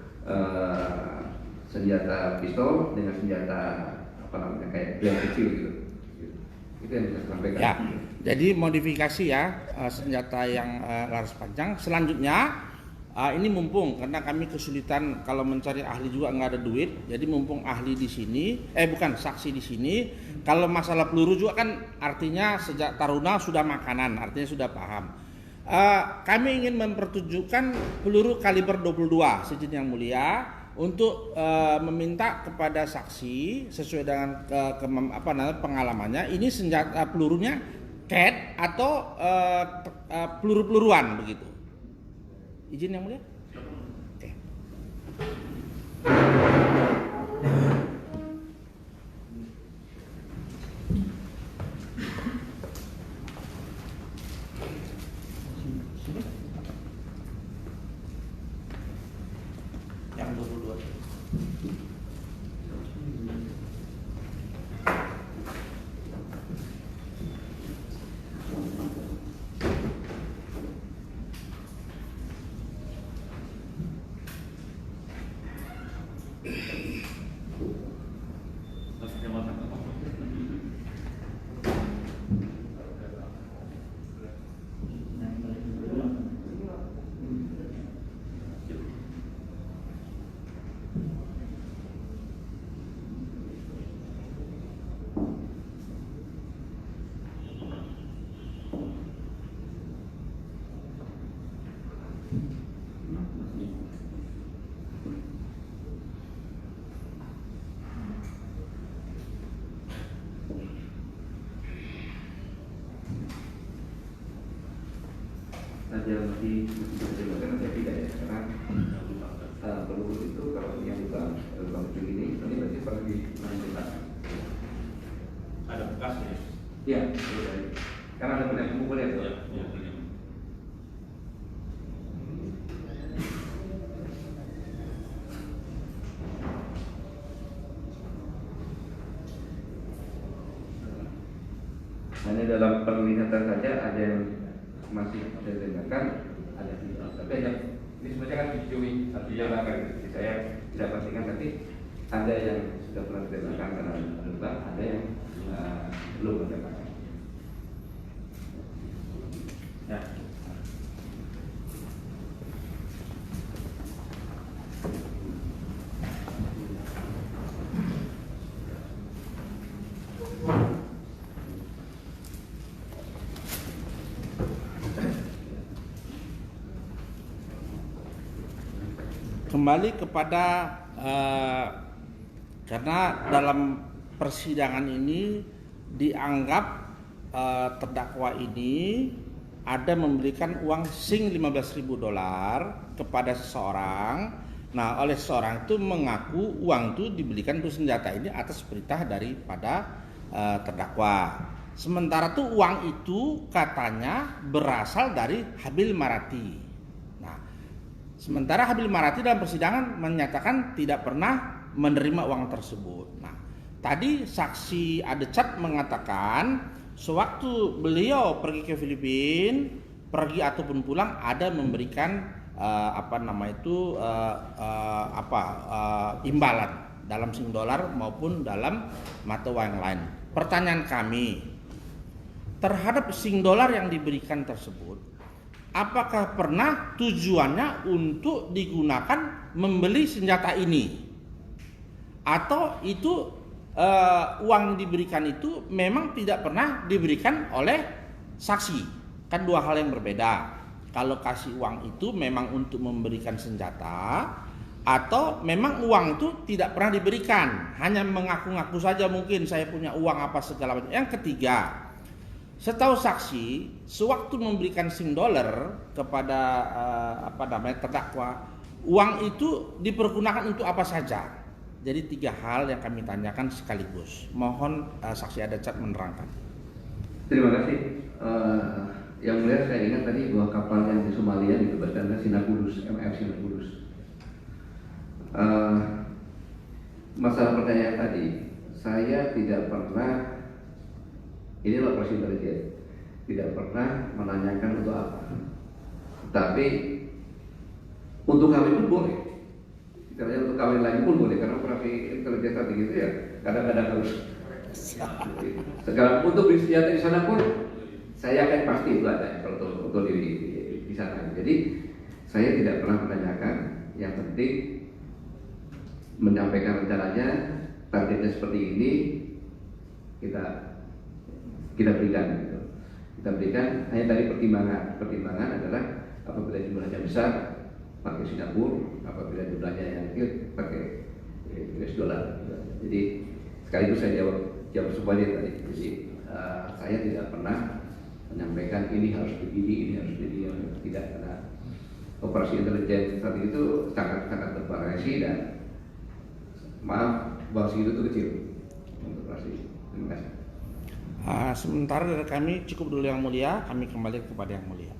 senjata pistol dengan senjata kayak bel kecil gitu. Itu yang bisa saya sampaikan. Ya, jadi modifikasi ya senjata yang laras panjang. Selanjutnya ini mumpung karena kami kesulitan kalau mencari ahli juga nggak ada duit, jadi mumpung ahli di sini, saksi di sini. Kalau masalah peluru juga kan artinya sejak taruna sudah makanan, artinya sudah paham. Kami ingin mempertunjukkan peluru kaliber 22, izin yang mulia, untuk meminta kepada saksi sesuai dengan pengalamannya. Ini senjata pelurunya CAD atau peluru-peluruan begitu. Izin yang mulia. Oke. Yang 22. Saja masih dipertimbangkan atau tidak ya, karena peluru itu kalau yang bukan ujung ini berarti perlu dimanfaatkan. ada bekasnya. Iya, karena ada benda pemukul ya. Ya, ya, ini. Hanya dalam penglihatan saja ada yang masih saya dengarkan, ada tidak. Tapi hanya ini semuanya kan dicuri artinya bahkan saya tidak pastikan, tapi ada yang sudah pernah ditembakkan karena luka, ada yang belum ditembakkan. Ya. Kembali kepada karena dalam persidangan ini dianggap terdakwa ini ada memberikan uang sing $15.000 kepada seseorang. Nah, oleh seseorang itu mengaku uang itu dibelikan untuk senjata ini atas perintah daripada terdakwa. Sementara tuh uang itu katanya berasal dari Habil Marati. Nah, sementara Habil Marati dalam persidangan menyatakan tidak pernah menerima uang tersebut. Nah, tadi saksi Adecat mengatakan sewaktu beliau pergi ke Filipina, pergi ataupun pulang ada memberikan imbalan dalam sing dolar maupun dalam mata uang yang lain. Pertanyaan kami terhadap sing dolar yang diberikan tersebut, apakah pernah tujuannya untuk digunakan membeli senjata ini? Atau itu uang yang diberikan itu memang tidak pernah diberikan oleh saksi? Kan dua hal yang berbeda. Kalau kasih uang itu memang untuk memberikan senjata, atau memang uang itu tidak pernah diberikan, hanya mengaku-ngaku saja mungkin saya punya uang apa segala macam. Yang ketiga, setahu saksi, sewaktu memberikan sing dollar kepada terdakwa, uang itu dipergunakan untuk apa saja? Jadi tiga hal yang kami tanyakan sekaligus. Mohon saksi Adecat menerangkan. Terima kasih. Yang mulia, saya ingat tadi bahwa kapal yang di Somalia dibebaskan ke Sinapurus, MF Sinapurus. Masalah pertanyaan tadi, saya tidak pernah, ini operasi intelijen, tidak pernah menanyakan untuk apa. Tapi untuk kami pun boleh. Caranya untuk kawin lagi pun boleh, karena operasi intelijen tadi gitu ya, kadang-kadang harus. Sekarang untuk beli senjata di sana pun, saya yakin pasti itu ada kalau untuk di sana. Jadi saya tidak pernah menanyakan, yang penting menyampaikan rencananya, targetnya seperti ini, kita berikan. Gitu. Kita berikan, hanya tadi pertimbangan adalah apabila jumlahnya besar pakai Singapura, apabila jumlahnya yang kecil pakai US dollar. Jadi sekaligus saya jawab semuanya tadi. Jadi saya tidak pernah menyampaikan ini harus begini, ini harus begini, tidak, karena operasi intelijen saat itu sangat bervariasi dan maaf, uang segitu itu kecil untuk operasi. Terima kasih. Sementara dari kami cukup dulu yang mulia, kami kembali kepada yang mulia.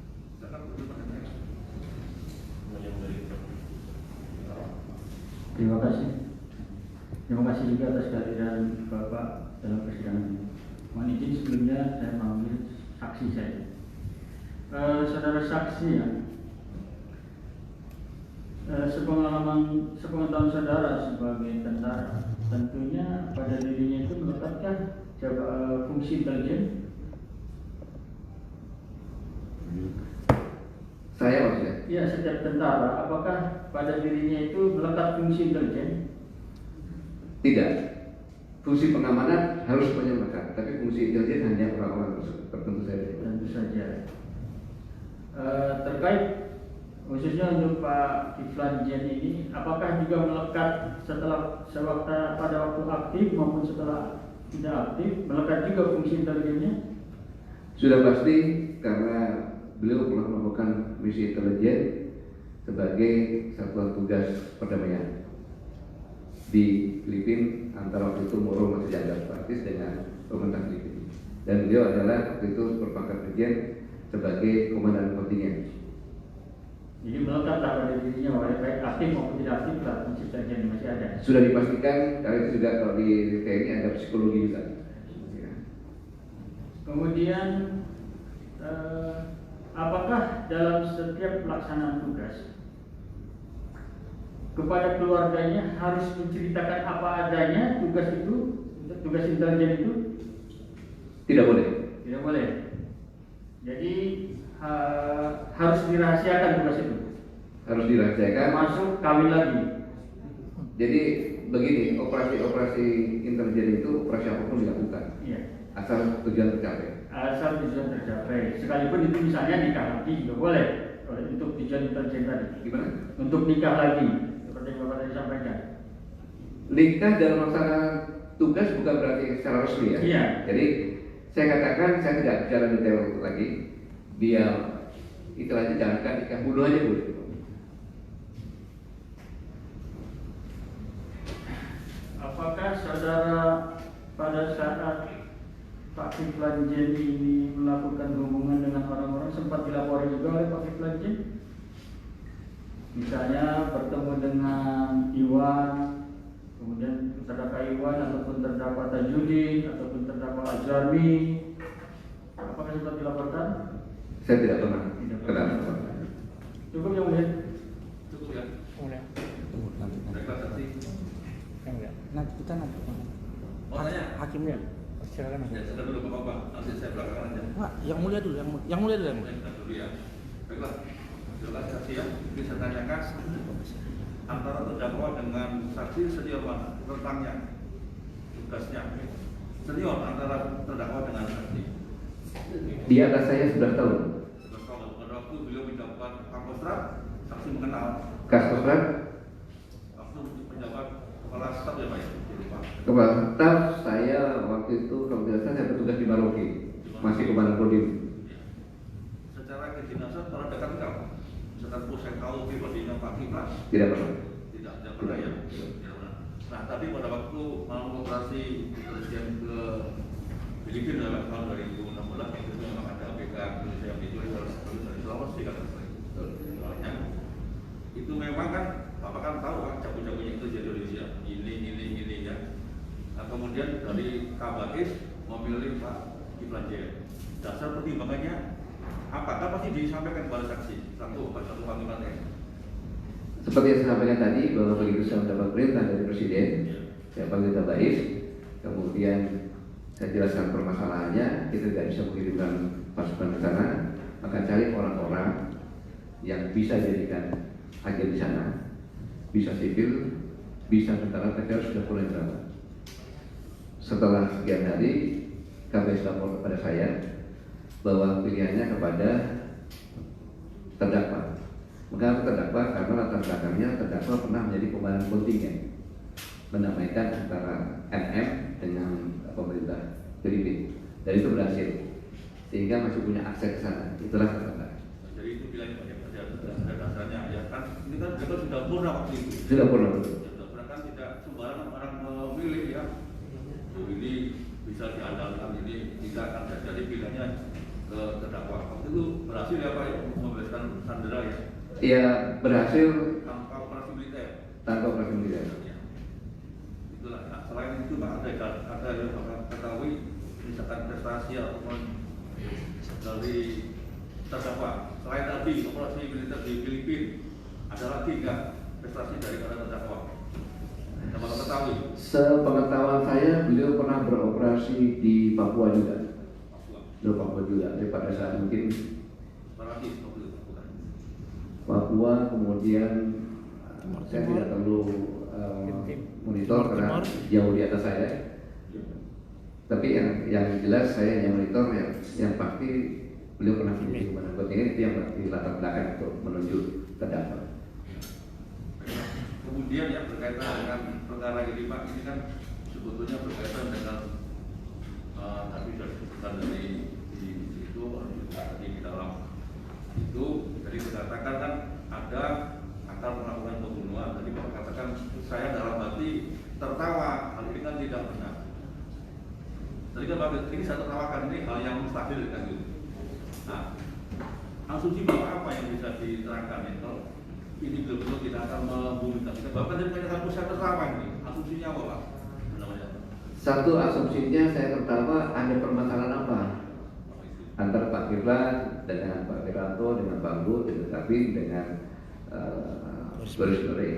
Terima kasih. Terima kasih juga atas kehadiran Bapak dalam persidangan ini. Mohon izin sebelumnya saya memanggil saksi saya. Saudara saksi ya, sepengetahuan saudara sebagai tentara, tentunya pada dirinya itu meletakkan fungsi intelijen. Saya maksudnya? Ya, setiap tentara, apakah pada dirinya itu melekat fungsi intelijen? Tidak. Fungsi pengamanan harus semuanya melekat, tapi fungsi intelijen hanya orang-orang tertentu saja. Tentu saja. Terkait khususnya untuk Pak Kiflan Jen ini, apakah juga melekat pada waktu aktif maupun setelah tidak aktif, melekat juga fungsi intelijennya? Sudah pasti, karena beliau pernah melakukan misi intelijen sebagai satuan tugas perdamaian di Filipina antara waktu itu Moro masih dianggap praktis dengan Pemerintah Filipina. Dan beliau adalah waktu itu berpangkat brigjen sebagai komandan kontingen. Jadi melekat pada dirinya baik aktif maupun tidak aktif lah menciptakan masih ada. Sudah dipastikan karena itu juga kalau di TNI ada psikologi juga. Kemudian apakah dalam setiap pelaksanaan tugas kepada keluarganya harus menceritakan apa adanya tugas itu, tugas intelijen itu? Tidak boleh. Tidak boleh. Jadi harus dirahasiakan tugas itu. Harus dirahasiakan. Masuk kawin lagi. Jadi begini, operasi intelijen itu operasi apapun dilakukan. Iya. Asal tujuan tercapai. Asal tujuan tercapai. Sekalipun itu misalnya nikah lagi juga boleh. Untuk tujuan intelijen tadi. Gimana? Untuk nikah lagi, seperti yang Bapak tadi sampaikan. Nikah dalam melaksanakan tugas bukan berarti secara resmi ya. Iya. Jadi saya katakan saya tidak bicara detail lagi. Dia istilahnya jangankan nikah bunuh aja boleh. Apakah saudara pada saat Pak Kiflan Jen ini melakukan hubungan dengan orang-orang sempat dilapori juga oleh Pak Kiflan Jen? Misalnya bertemu dengan Iwan, kemudian terdakwa Iwan ataupun terdakwa Tajudin ataupun terdakwa Azrami, apakah sempat dilaporkan? Saya tidak pernah. Kenal. Cukup yang mulia. Cukup ya. Mulia. Baiklah saksi. Yang mulia. Nanti kita nanti. Mau tanya? Hakimnya. Silakan. Ya, sudah dulu Bapak. Nanti saya belakangan aja. Enggak, yang mulia dulu, yang mulia dulu. Kita dulu ya. Baiklah. Jelas saksi ya. Ini saya tanyakan antara terdakwa dengan saksi senior mana rentangnya, tugasnya. Senior antara terdakwa dengan saksi. Di atas saya 11 tahun. 11 tahun. Pada waktu beliau menjabat Pangkostrat, saksi mengenal. Kaskostrat, Waktu menjabat kepala staf ya Pak ya. Jadi, Pak. kepala staf saya waktu itu kalau tidak salah saya bertugas di Maroke, masih komandan kodim. Secara kedinasan pernah dekat enggak? Misalkan saya tahu pribadinya Pak Kiflan. Tidak pernah. Tidak pernah ya. Tidak pernah. Nah, tapi pada waktu mau operasi intelijen ke Filipina dalam tahun 2016 itu memang ada ABK Indonesia yang dijual dari Sulawesi kan soalnya itu memang kan Bapak kan tahu kan jago-jagonya itu jadi Indonesia ini ya. Nah, kemudian dari Kabakis memilih Pak Kiflan Jen. Dasar pertimbangannya apakah pasti disampaikan kepada saksi satu panggilan Seperti yang saya sampaikan tadi bahwa begitu saya mendapat perintah dari Presiden, saya panggil Tabais, kemudian saya jelaskan permasalahannya, kita tidak bisa mengirimkan pasukan ke sana, maka cari orang-orang yang bisa jadikan agen di sana, bisa sipil, bisa tentara, tapi harus sudah mulai berapa. Setelah sekian hari, KBS lapor kepada saya bahwa pilihannya kepada terdakwa. Mengapa terdakwa? Karena latar belakangnya terdakwa pernah menjadi komandan kontingen, mendamaikan antara MM dengan pemerintah Filipina, dan itu berhasil, sehingga masih punya akses ke sana. Itulah kata. Jadi itu pilihan Pak ya, ada dasarnya ya kan. Ini kan kita sudah purna waktu itu. Sudah pernah. Sudah purna kan tidak sembarangan orang memilih ya. Ini bisa diandalkan, ini tidak akan jadi pilihannya ke terdakwa. Waktu itu berhasil ya Pak ya, membebaskan Sandera ya. Iya, berhasil Tanpa operasi militer. tanpa operasi militer. Ya. Itulah. Nah, selain itu Pak ada yang Bapak ketahui misalkan prestasi ataupun dari terdakwa. Selain tadi operasi militer di Filipina, ada lagi nggak prestasi dari para terdakwa? Yang Bapak ketahui? Sepengetahuan saya, beliau pernah beroperasi di Papua juga. Papua. Di Papua juga. Jadi pada saat mungkin Berarti seperti itu bukan? Papua, kemudian saya tidak perlu monitor karena jauh di atas saya. Tapi yang jelas saya hanya monitor yang pasti beliau pernah menjadi komandan kontingen, itu yang berarti latar belakang untuk menuju terdakwa. Kemudian yang berkaitan dengan perkara ini Pak, ini kan sebetulnya berkaitan dengan tadi sudah disebutkan dari di situ tadi di dalam itu, jadi dikatakan kan ada akan melakukan pembunuhan. Tadi Bapak katakan saya dalam hati tertawa, hal ini kan tidak benar. Tadi kan Bapak ini saya tertawakan ini hal yang mustahil kan gitu. Nah, asumsi Bapak apa yang bisa diterangkan ya? Kalau ini betul-betul kita akan membumbukan. Bapak jadi punya satu saya tertawa ini. Asumsinya apa Pak? Namanya. Satu asumsinya saya tertawa ada permasalahan apa antara Pak Kiflan dengan Pak Wiranto, dengan Pak Bu, dengan Kabin, dengan Boris Nore,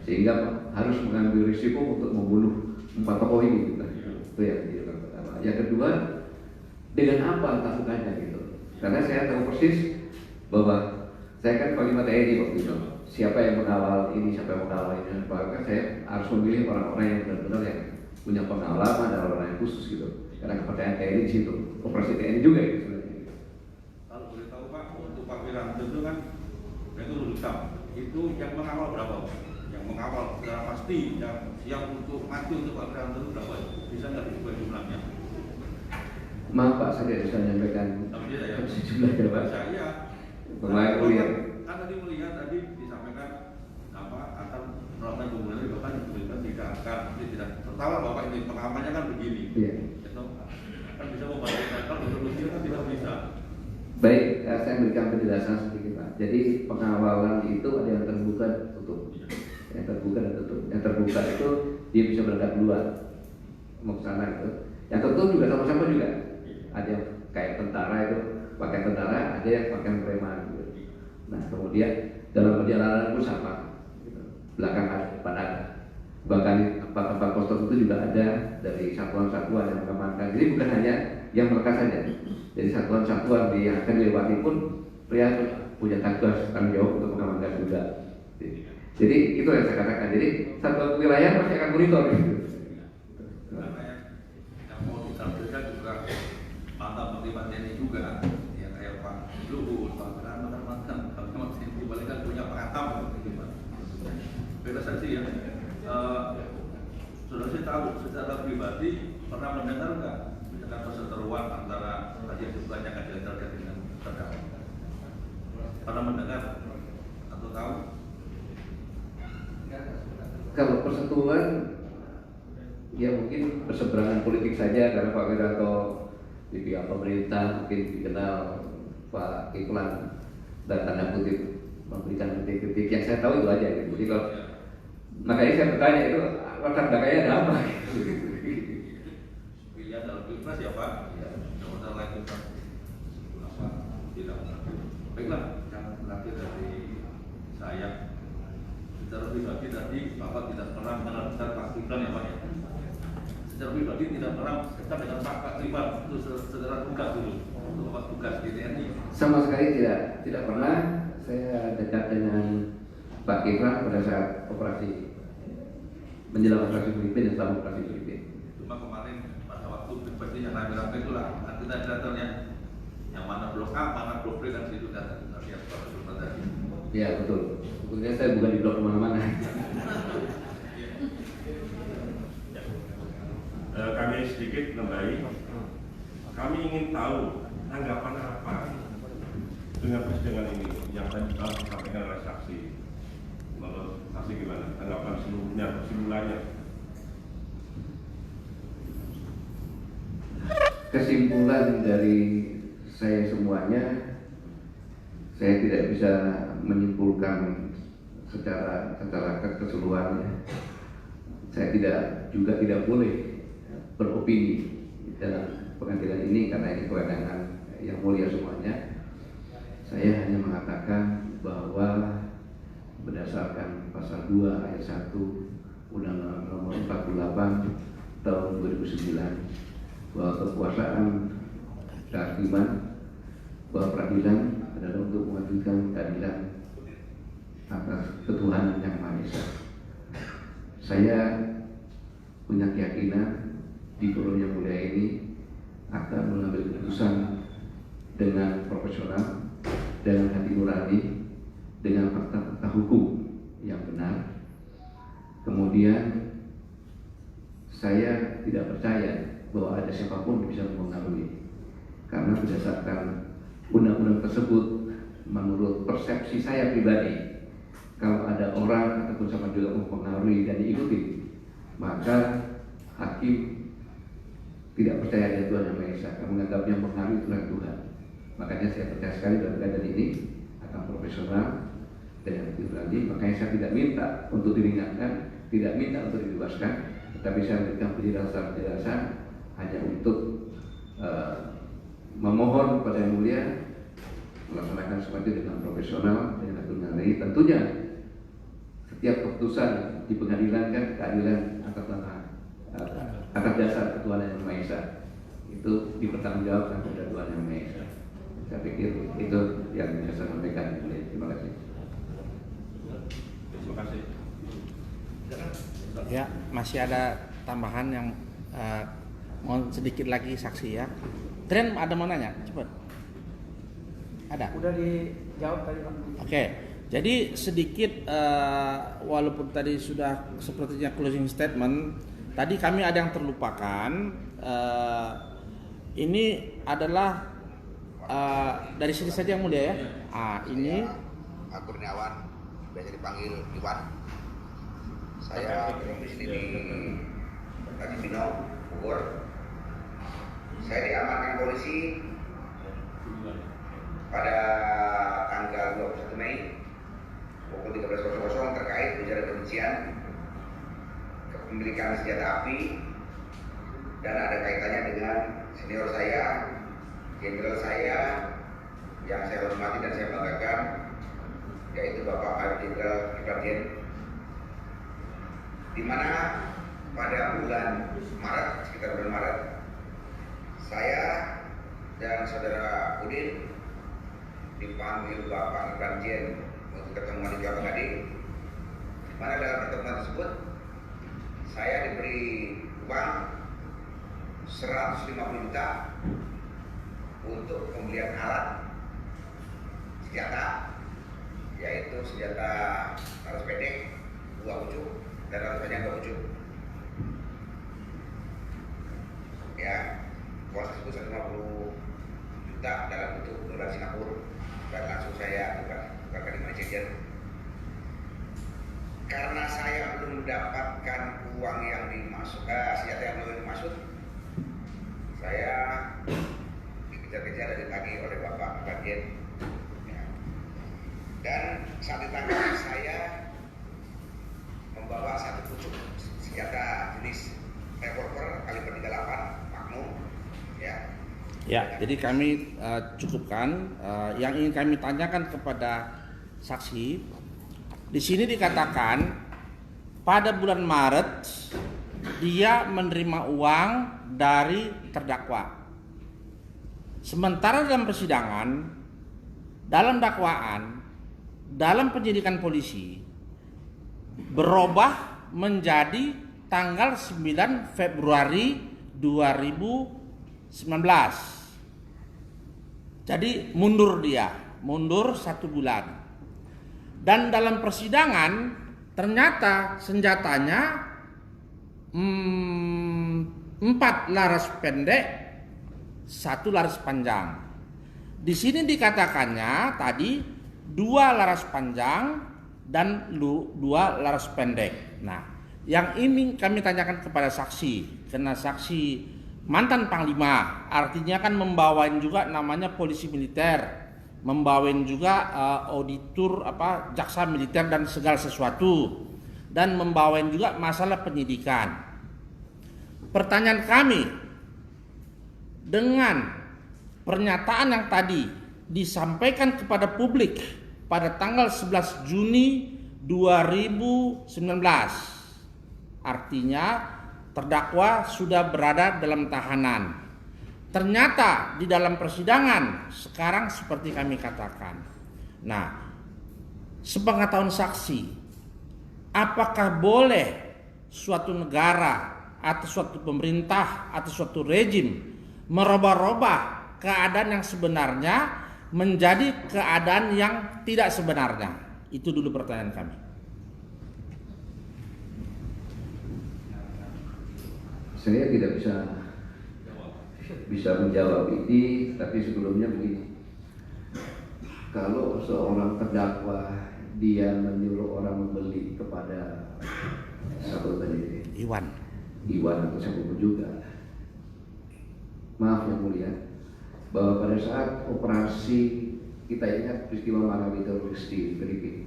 sehingga harus mengambil risiko untuk membunuh 4 tokoh ini gitu. Itu yang pertama. Yang kedua, dengan apa takutannya gitu? Karena saya tahu persis bahwa saya kan Panglima TNI waktu itu. Siapa yang mengawal ini, siapa yang mengawal ini, maka saya harus memilih orang-orang yang benar-benar yang punya pengalaman dan orang yang khusus gitu. Karena kepercayaan TNI di situ, operasi TNI juga gitu. Kalau boleh tahu Pak, untuk Pak Wiranto itu kan itu lulusan. Itu yang mengawal berapa Pak? Yang mengawal secara pasti, yang siap untuk mati untuk Pak Wiranto itu berapa? Bisa nggak disebut jumlahnya? Maaf Pak, saya tidak bisa menyampaikan jumlahnya Pak. Saya Pemain kuliah. Kan tadi melihat tadi disampaikan apa akan melakukan pembunuhan bahkan diberikan 3 angka. Ini tidak tertawa Bapak ini pengamannya kan begini. Iya. Itu kan bisa membayangkan kalau betul-betul kan tidak bisa. Baik, saya berikan penjelasan sedikit Pak. Jadi pengawalan itu ada yang terbuka dan tertutup. Yang terbuka dan tertutup. Yang terbuka itu dia bisa berangkat duluan mau ke sana gitu. Yang tertutup juga sama-sama juga. Ada yang kayak tentara itu pakai tentara, ada yang pakai preman gitu. Nah kemudian dalam perjalanan pun sama gitu. Belakang ada, depan ada. Bahkan tempat-tempat kostum itu juga ada dari satuan-satuan yang mengamankan. Jadi bukan hanya yang melekat saja. Jadi satuan-satuan yang akan dilewati pun pria punya tanggung jawab untuk mengamankan juga. Jadi itu yang saya katakan. Jadi satu wilayah pasti akan monitor gitu. Yang mau ditampilkan juga mantan Panglima TNI juga, ya kayak Pak Luhut, Pak Wiranto dan mantan Panglima TNI boleh kan punya pengatam gitu Pak. Beda saksi ya. Sudah saya tahu secara pribadi pernah mendengar nggak misalkan perseteruan antara tadi yang disebutnya kajian terkait dengan terdakwa? Pernah mendengar atau tahu? Kalau persetujuan ya mungkin berseberangan politik saja karena Pak Wiranto di pihak pemerintah mungkin dikenal Pak Kiflan dan tanda kutip memberikan kritik-kritik yang saya tahu itu aja gitu. Jadi kalau makanya saya bertanya itu latar belakangnya ada apa? Pilihan dalam pilpres ya Pak, ya nomor lain itu apa tidak. Baiklah, yang terakhir dari saya secara pribadi tadi Bapak tidak pernah mengenal Pak Kiflan ya Pak ya. Secara pribadi tidak pernah dekat dengan Pak Kiflan itu secara tugas dulu untuk Bapak tugas di TNI. Sama sekali tidak pernah saya dekat dengan Pak Kiflan pada saat operasi menjelang operasi Filipina dan selama operasi Filipina. Cuma kemarin pada waktu seperti yang rame-rame itulah kita datanya yang mana blok A, mana blok B dan situ data tadi yang Bapak sebutkan tadi. Ya betul. Sebetulnya saya bukan di blok kemana-mana. Kami sedikit nambahi. Kami ingin tahu tanggapan apa dengan persidangan ini yang tadi telah disampaikan oleh saksi. Menurut saksi gimana? Tanggapan seluruhnya, kesimpulannya. Kesimpulan dari saya semuanya, saya tidak bisa menyimpulkan secara keseluruhannya. Saya tidak boleh beropini dalam pengadilan ini karena ini kewenangan yang mulia semuanya. Saya hanya mengatakan bahwa berdasarkan pasal 2 ayat 1 Undang-Undang Nomor 48 tahun 2009 bahwa kekuasaan kehakiman, bahwa peradilan adalah untuk mewujudkan keadilan atas ketuhanan yang Maha Esa. Saya punya keyakinan di forum yang mulia ini akan mengambil keputusan dengan profesional, dengan hati nurani, dengan fakta-fakta hukum yang benar. Kemudian saya tidak percaya bahwa ada siapapun yang bisa mempengaruhi, karena berdasarkan undang-undang tersebut, menurut persepsi saya pribadi, kalau ada orang ataupun sama juga mempengaruhi dan diikuti, maka hakim tidak percaya ada Tuhan Yang Maha Esa, karena menganggapnya mempengaruhi Tuhan. Makanya saya percaya sekali dalam keadaan ini akan profesional dan yang berani. Makanya saya tidak minta untuk diringankan, tidak minta untuk dibebaskan, tetapi saya memberikan penjelasan hanya untuk memohon kepada Yang Mulia melaksanakan semua itu dengan profesional dan dengan baik. Tentunya setiap keputusan di pengadilan kan keadilan atas dasar ketuhanan Yang Maha Esa itu dipertanggungjawabkan kepada Tuhan Yang Maha Esa. Saya pikir itu yang bisa saya sampaikan. Terima kasih. Terima kasih. Ya, masih ada tambahan yang mau sedikit lagi saksi ya. Tren ada mau nanya? Cepat. Ada? Udah dijawab tadi Pak. Oke, jadi sedikit walaupun tadi sudah sepertinya closing statement, tadi kami ada yang terlupakan. Ini adalah dari sini saja Yang Mulia ya. Ini Kurniawan, biasa dipanggil Iwan. Saya domisili di Cibinong, Bogor. Saya diamankan polisi pada tanggal 21 Mei pukul 13.00 terkait ujaran kebencian, kepemilikan senjata api, dan ada kaitannya dengan senior saya, jenderal saya yang saya hormati dan saya banggakan, yaitu Bapak Mayor Jenderal Kiflan Zen, di mana pada bulan Maret, sekitar bulan Maret, saya dan saudara Udin dipanggil Bapak Kiflan Zen untuk ketemuan di Kelapa Gading, di mana dalam pertemuan tersebut saya diberi uang 150 juta untuk pembelian alat senjata, yaitu senjata laras pendek 2 pucuk dan laras panjang 2 pucuk. Ya, uang tersebut 150 juta dalam bentuk dolar Singapura dan langsung saya tukarkan di money changer. Karena saya belum mendapatkan uang yang dimaksud, senjata yang belum dimaksud, saya dikejar-kejar dan ditagih oleh Bapak Bagian. Ya. Dan saat ditangkap saya membawa 1 pucuk senjata jenis revolver kaliber 38 Magnum. Ya, jadi kami cukupkan. Yang ingin kami tanyakan kepada saksi, di sini dikatakan pada bulan Maret dia menerima uang dari terdakwa. Sementara dalam persidangan, dalam dakwaan, dalam penyidikan polisi berubah menjadi tanggal 9 Februari 2019. Jadi mundur 1 bulan. Dan dalam persidangan ternyata senjatanya 4 laras pendek, 1 laras panjang. Di sini dikatakannya tadi 2 laras panjang dan 2 laras pendek. Nah, yang ini kami tanyakan kepada saksi, karena saksi mantan panglima, artinya kan membawain juga namanya polisi militer, membawain juga auditor jaksa militer dan segala sesuatu, dan membawain juga masalah penyidikan. Pertanyaan kami, dengan pernyataan yang tadi disampaikan kepada publik pada tanggal 11 Juni 2019, artinya terdakwa sudah berada dalam tahanan. Ternyata di dalam persidangan sekarang seperti kami katakan. Nah, sepengetahuan saksi, apakah boleh suatu negara atau suatu pemerintah atau suatu rejim merubah-rubah keadaan yang sebenarnya menjadi keadaan yang tidak sebenarnya? Itu dulu pertanyaan kami. Saya tidak bisa menjawab ini, tapi sebelumnya begini. Kalau seorang terdakwa dia menyuruh orang membeli kepada satu tadi Iwan atau siapapun juga, maaf yang mulia, bahwa pada saat operasi, kita ingat peristiwa Marawi teroris di Filipina,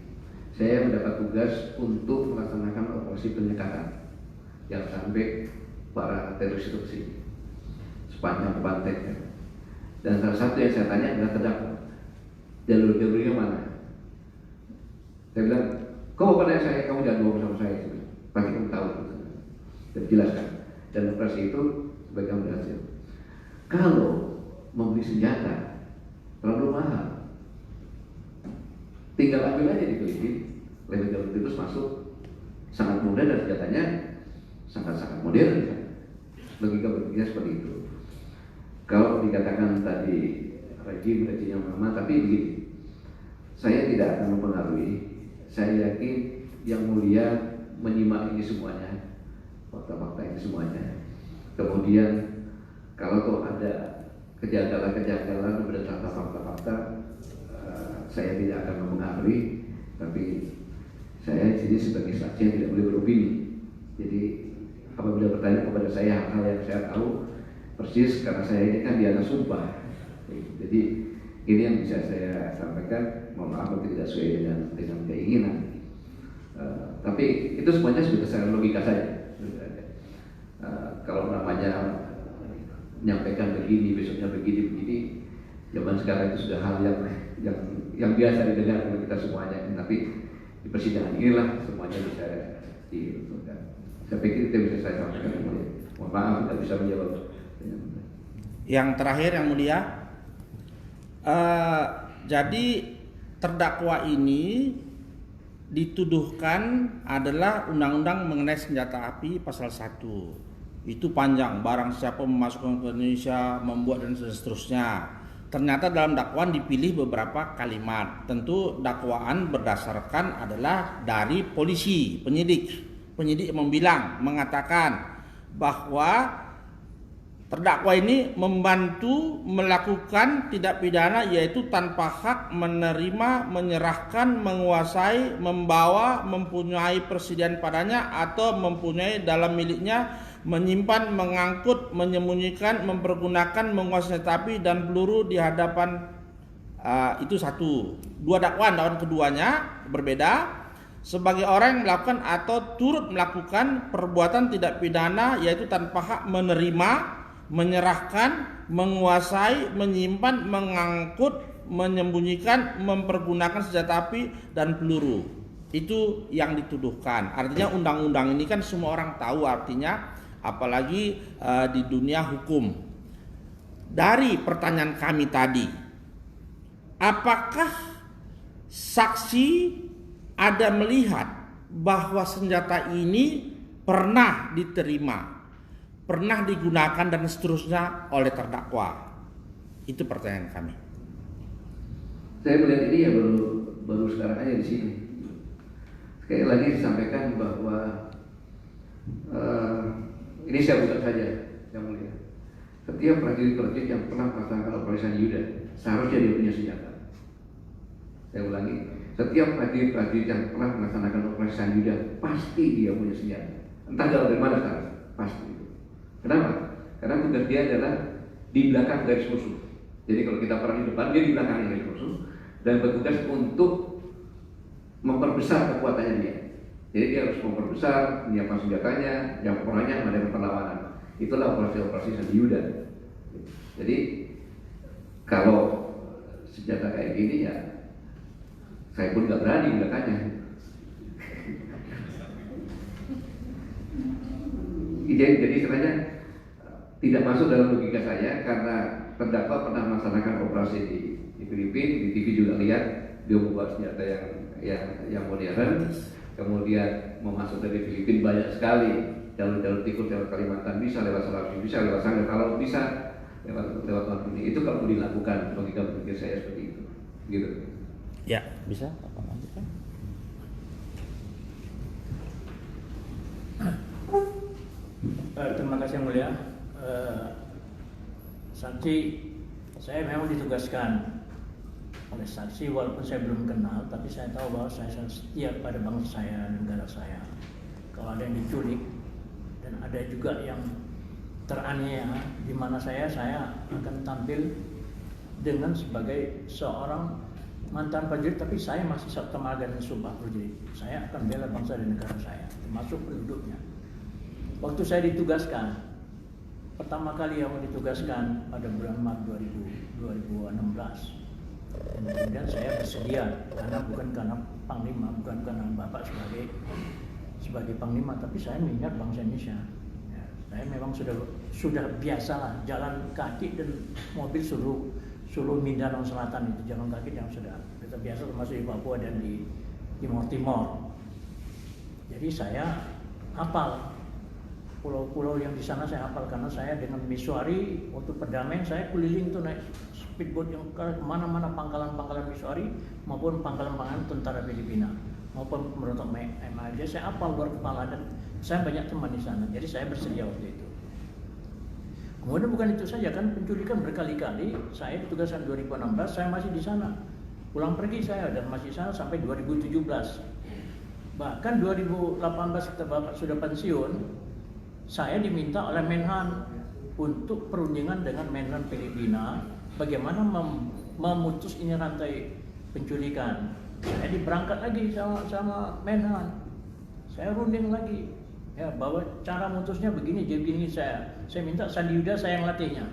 saya mendapat tugas untuk melaksanakan operasi penyekatan yang sampai para teroris itu ke sini sepanjang pantai. Dan salah satu yang saya tanya adalah terdakwa, jalur-jalurnya mana? Saya bilang, kau pada saya, kamu jangan bohong sama saya, pasti kamu tahu. Dan jelaskan. Dan operasi itu sebagai berhasil. Kalau membeli senjata terlalu mahal, tinggal ambil aja di Filipina, lewat jalur tikus masuk, sangat mudah dan senjatanya sangat-sangat modern. Logika berpikir seperti itu. Kalau dikatakan tadi rejimnya lama, tapi begini, saya tidak akan mempengaruhi. Saya yakin yang mulia menyimak ini semuanya, fakta-fakta ini semuanya. Kemudian kalau tuh ada kejanggalan berdasarkan fakta-fakta, saya tidak akan mempengaruhi. Tapi saya di sini sebagai saksi yang tidak boleh beropini. Jadi apabila bertanya kepada saya hal-hal yang saya tahu persis, karena saya ini kan di atas sumpah. Jadi ini yang bisa saya sampaikan. Mohon maaf kalau tidak sesuai dengan keinginan. Tapi itu semuanya sudah secara logika saja. Kalau namanya menyampaikan begini, besoknya begini, zaman sekarang itu sudah hal yang biasa didengar oleh kita semuanya. Tapi di persidangan inilah semuanya bisa dilakukan. Saya pikir itu bisa saya sampaikan. Mohon maaf tidak bisa menjawab. Yang terakhir yang mulia, jadi terdakwa ini dituduhkan adalah undang-undang mengenai senjata api pasal 1. Itu panjang, barang siapa memasukkan ke Indonesia, membuat dan seterusnya. Ternyata dalam dakwaan dipilih beberapa kalimat. Tentu dakwaan berdasarkan adalah dari polisi, penyidik. Penyidik mengatakan bahwa terdakwa ini membantu melakukan tindak pidana, yaitu tanpa hak menerima, menyerahkan, menguasai, membawa, mempunyai persediaan padanya atau mempunyai dalam miliknya, menyimpan, mengangkut, menyembunyikan, mempergunakan, menguasai senjata api dan peluru di hadapan. Itu satu. Dua dakwaan keduanya berbeda. Sebagai orang yang melakukan atau turut melakukan perbuatan tidak pidana, yaitu tanpa hak menerima, menyerahkan, menguasai, menyimpan, mengangkut, menyembunyikan, mempergunakan senjata api dan peluru. Itu yang dituduhkan. Artinya undang-undang ini kan semua orang tahu artinya, apalagi di dunia hukum. Dari pertanyaan kami tadi, apakah saksi ada melihat bahwa senjata ini pernah diterima, pernah digunakan dan seterusnya oleh terdakwa? Itu pertanyaan kami. Saya melihat ini ya baru sekarang aja di sini. Sekali lagi disampaikan bahwa ini saya buka saja yang mulia. Setiap prajurit-prajurit yang pernah melaksanakan operasi Yuda seharusnya dia punya senjata. Saya ulangi, setiap prajurit-prajurit yang pernah melaksanakan operasi Yuda pasti dia punya senjata. Entah dari mana sekarang, pasti. Kenapa? Karena tugas dia adalah di belakang garis musuh. Jadi kalau kita perang di depan, dia di belakang garis musuh dan bertugas untuk memperbesar kekuatannya dia. Jadi dia harus memperbesar, menyiapkan senjatanya, yang orangnya mengadakan perlawanan. Itulah operasi-operasi Sandi Yuda. Jadi kalau senjata kayak gini ya, saya pun nggak berani belakangnya. Jadi sebenarnya tidak masuk dalam logika saya, karena terdakwa pernah melaksanakan operasi di Filipina, di TV juga lihat dia membawa senjata yang modern, kemudian mau masuk dari Filipina banyak sekali jalur-jalur tikus, lewat Kalimantan bisa, lewat Sulawesi bisa, lewat Sanggau kalau bisa, lewat Martini. Itu kalau dilakukan, logika berpikir saya seperti itu, gitu. Ya, bisa apa lanjutkan? Terima kasih yang mulia. Saksi, saya memang ditugaskan oleh saksi walaupun saya belum kenal, tapi saya tahu bahwa saya setia pada bangsa saya, negara saya. Kalau ada yang diculik dan ada juga yang teraniaya, di mana saya akan tampil dengan sebagai seorang mantan prajurit, tapi saya masih Sabta Marga dan Sumpah Prajurit. Saya akan bela bangsa dan negara saya, termasuk penduduknya. Waktu saya ditugaskan, pertama kali yang ditugaskan pada bulan Maret 2016. Kemudian saya bersedia, bukan karena Panglima, bukan karena Bapak sebagai Panglima, tapi saya mengingat bangsa Indonesia. Ya, saya memang sudah biasalah jalan kaki dan mobil seluruh Mindanao Selatan itu jalan kaki yang sudah biasa, termasuk di Papua dan di Timor Timur. Jadi saya hafal pulau-pulau yang di sana, saya hafal karena saya dengan misuari waktu perdamaian saya keliling itu naik speedboat yang ke mana-mana pangkalan-pangkalan misuari maupun pangkalan-pangkalan tentara Filipina maupun pemberontak MAJ. Saya hafal luar kepala dan saya banyak teman di sana. Jadi saya bersedia waktu itu. Kemudian bukan itu saja, kan penculikan berkali-kali. Saya ditugaskan 2016, saya masih di sana. Pulang pergi saya dan masih di sana sampai 2017. Bahkan 2018 kita Bapak sudah pensiun, saya diminta oleh Menhan untuk perundingan dengan Menhan Filipina bagaimana memutus ini rantai penculikan. Saya diberangkat lagi sama Menhan. Saya runding lagi. Ya, bahwa cara mutusnya begini, jadi begini saya minta Sandi Yuda saya yang latihnya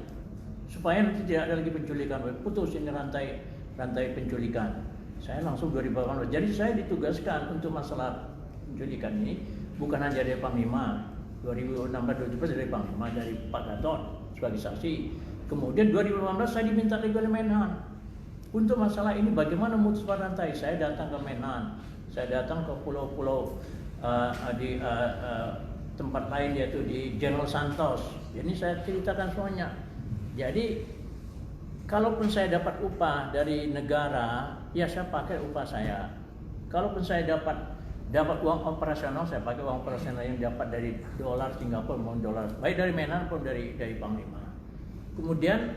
supaya nanti tidak ada lagi penculikan, putus ini rantai penculikan. Saya langsung 2018. Jadi saya ditugaskan untuk masalah penculikan ini bukan hanya dari Panglima 2016-2017 dari Panglima, dari Pak Gatot sebagai saksi. Kemudian 2018 saya diminta lagi oleh Menhan untuk masalah ini bagaimana memutus rantai. Saya datang ke Menhan, saya datang ke pulau-pulau di tempat lain yaitu di General Santos. Jadi saya ceritakan semuanya. Jadi kalaupun saya dapat upah dari negara, ya saya pakai upah saya. Kalaupun saya dapat uang operasional, saya pakai uang operasional yang dapat dari dolar Singapura maupun dolar, baik dari Menhan maupun dari Panglima. Kemudian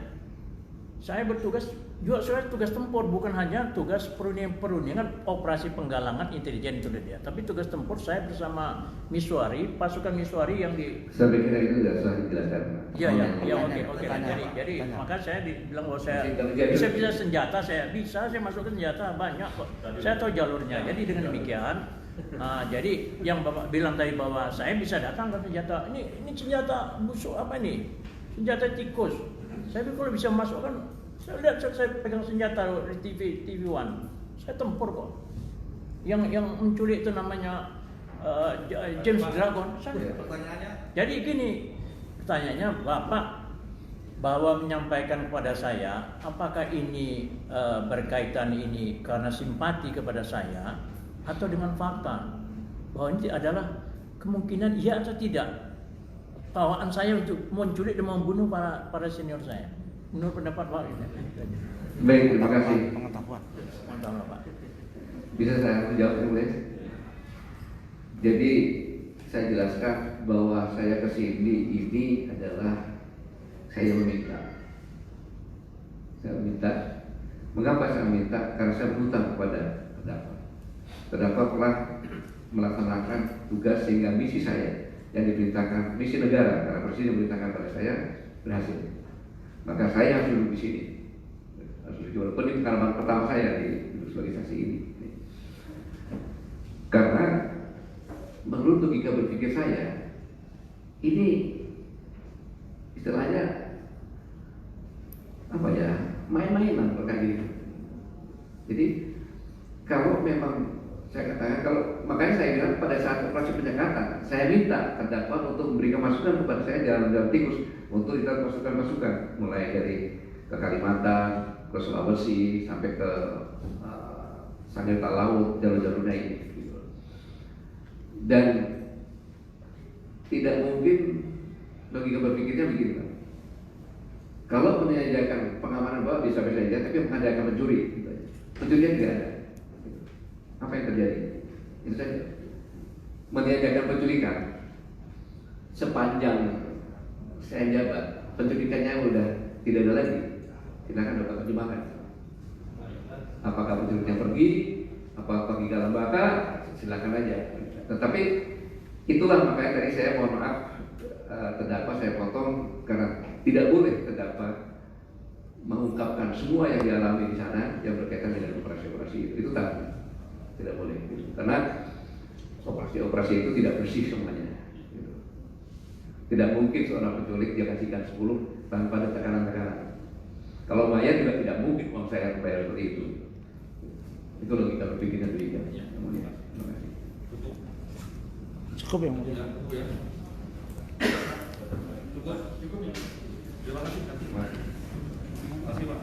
saya bertugas juga, saya tugas tempur, bukan hanya tugas perundingan operasi penggalangan intelijen itu dia, tapi tugas tempur saya bersama Misuari, pasukan Misuari yang di. Saya kira itu sudah dijelaskan. Iya, oke. Jadi maka saya bilang bahwa saya bisa senjata, saya masukkan senjata banyak kok. Saya tahu jalurnya. Jadi dengan demikian, jadi yang Bapak bilang tadi bahwa saya bisa datang ke senjata, ini senjata busuk apa ini? Senjata tikus. Saya kalau bisa masukkan. Saya lihat saya pegang senjata di TV One, saya tempur kok. Yang menculik itu namanya James Dragon. Jadi gini, pertanyaannya Bapak bahwa menyampaikan kepada saya, apakah ini berkaitan ini karena simpati kepada saya atau dengan fakta bahwa ini adalah kemungkinan iya atau tidak bawaan saya untuk menculik dan membunuh para senior saya. Menurut pendapat Pak ini. Baik, terima kasih. Pengetahuan. Mantap Pak. Bisa saya menjawab boleh? Jadi saya jelaskan bahwa saya kesini ini adalah saya meminta. Mengapa saya minta? Karena saya berhutang kepada terdakwa. Terdakwa telah melaksanakan tugas sehingga misi saya yang diperintahkan, misi negara karena presiden memerintahkan pada saya berhasil. Maka saya harus duduk di sini. Harus duduk. Walaupun ini pengalaman pertama saya sebagai saksi ini. Karena menurut logika berpikir saya, ini istilahnya apa ya, main-mainan perkara ini. Jadi kalau memang saya katakan, makanya saya bilang pada saat operasi penyekatan, saya minta terdakwa untuk memberikan masukan kepada saya dalam tikus untuk kita masukan mulai dari ke Kalimantan, ke Sulawesi sampai ke Sangita Laut, jalur-jalurnya ini. Dan tidak mungkin logika berpikirnya begini Pak. Kalau menyediakan pengamanan bahwa bisa saja, tapi mengadakan pencuri, gitu aja. Pencurian tidak ada. Apa yang terjadi? Itu saja. Meniadakan penculikan sepanjang saya jabat, penculikannya udah tidak ada lagi. Silakan dapat terjemahkan. Apakah penculiknya pergi? Apakah pergi ke dalam bakar? Silakan aja. Tetapi itulah makanya tadi saya mohon maaf terdakwa saya potong karena tidak boleh terdakwa mengungkapkan semua yang dialami di sana yang berkaitan dengan operasi-operasi itu. Itu tidak boleh, gitu. Karena operasi-operasi itu tidak bersih semuanya. Gitu. Tidak mungkin seorang penculik dia kasihkan 10 tanpa ada tekanan-tekanan. Kalau bayar juga tidak mungkin uang saya bayar seperti itu. Itu logika berpikirnya demikian. Terima kasih. Cukup yang mulia. Cukup ya. Terima kasih. Terima kasih Pak.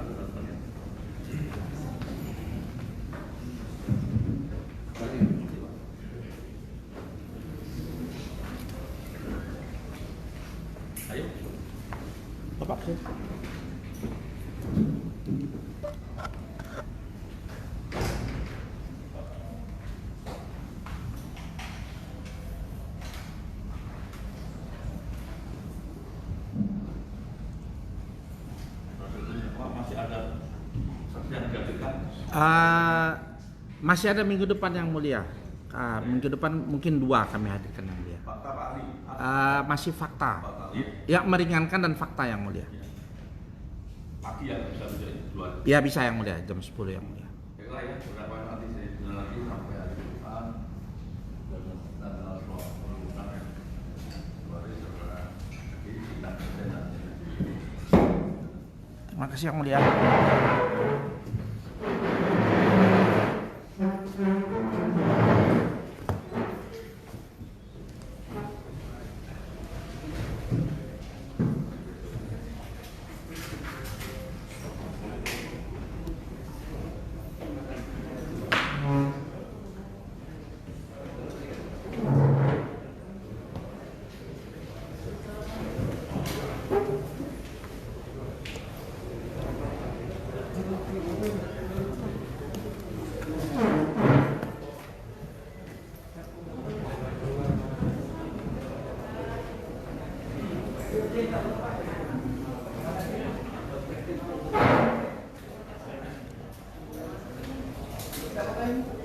Ayo. Bapak sih. Masih ada saksi yang dihadirkan. Masih ada minggu depan yang mulia. Minggu depan mungkin 2 kami hadirkan yang mulia. Fakta Pak Ali. Masih fakta. Iya. Ya, meringankan dan fakta yang mulia. Pagi ya bisa menjadi 2. Ya bisa yang mulia, jam 10 yang mulia. Baiklah ya, berapa nanti saya bilang lagi sampai hari depan dan tanggal 20 ya. Baru saudara kita dan Terima kasih yang mulia. Siapa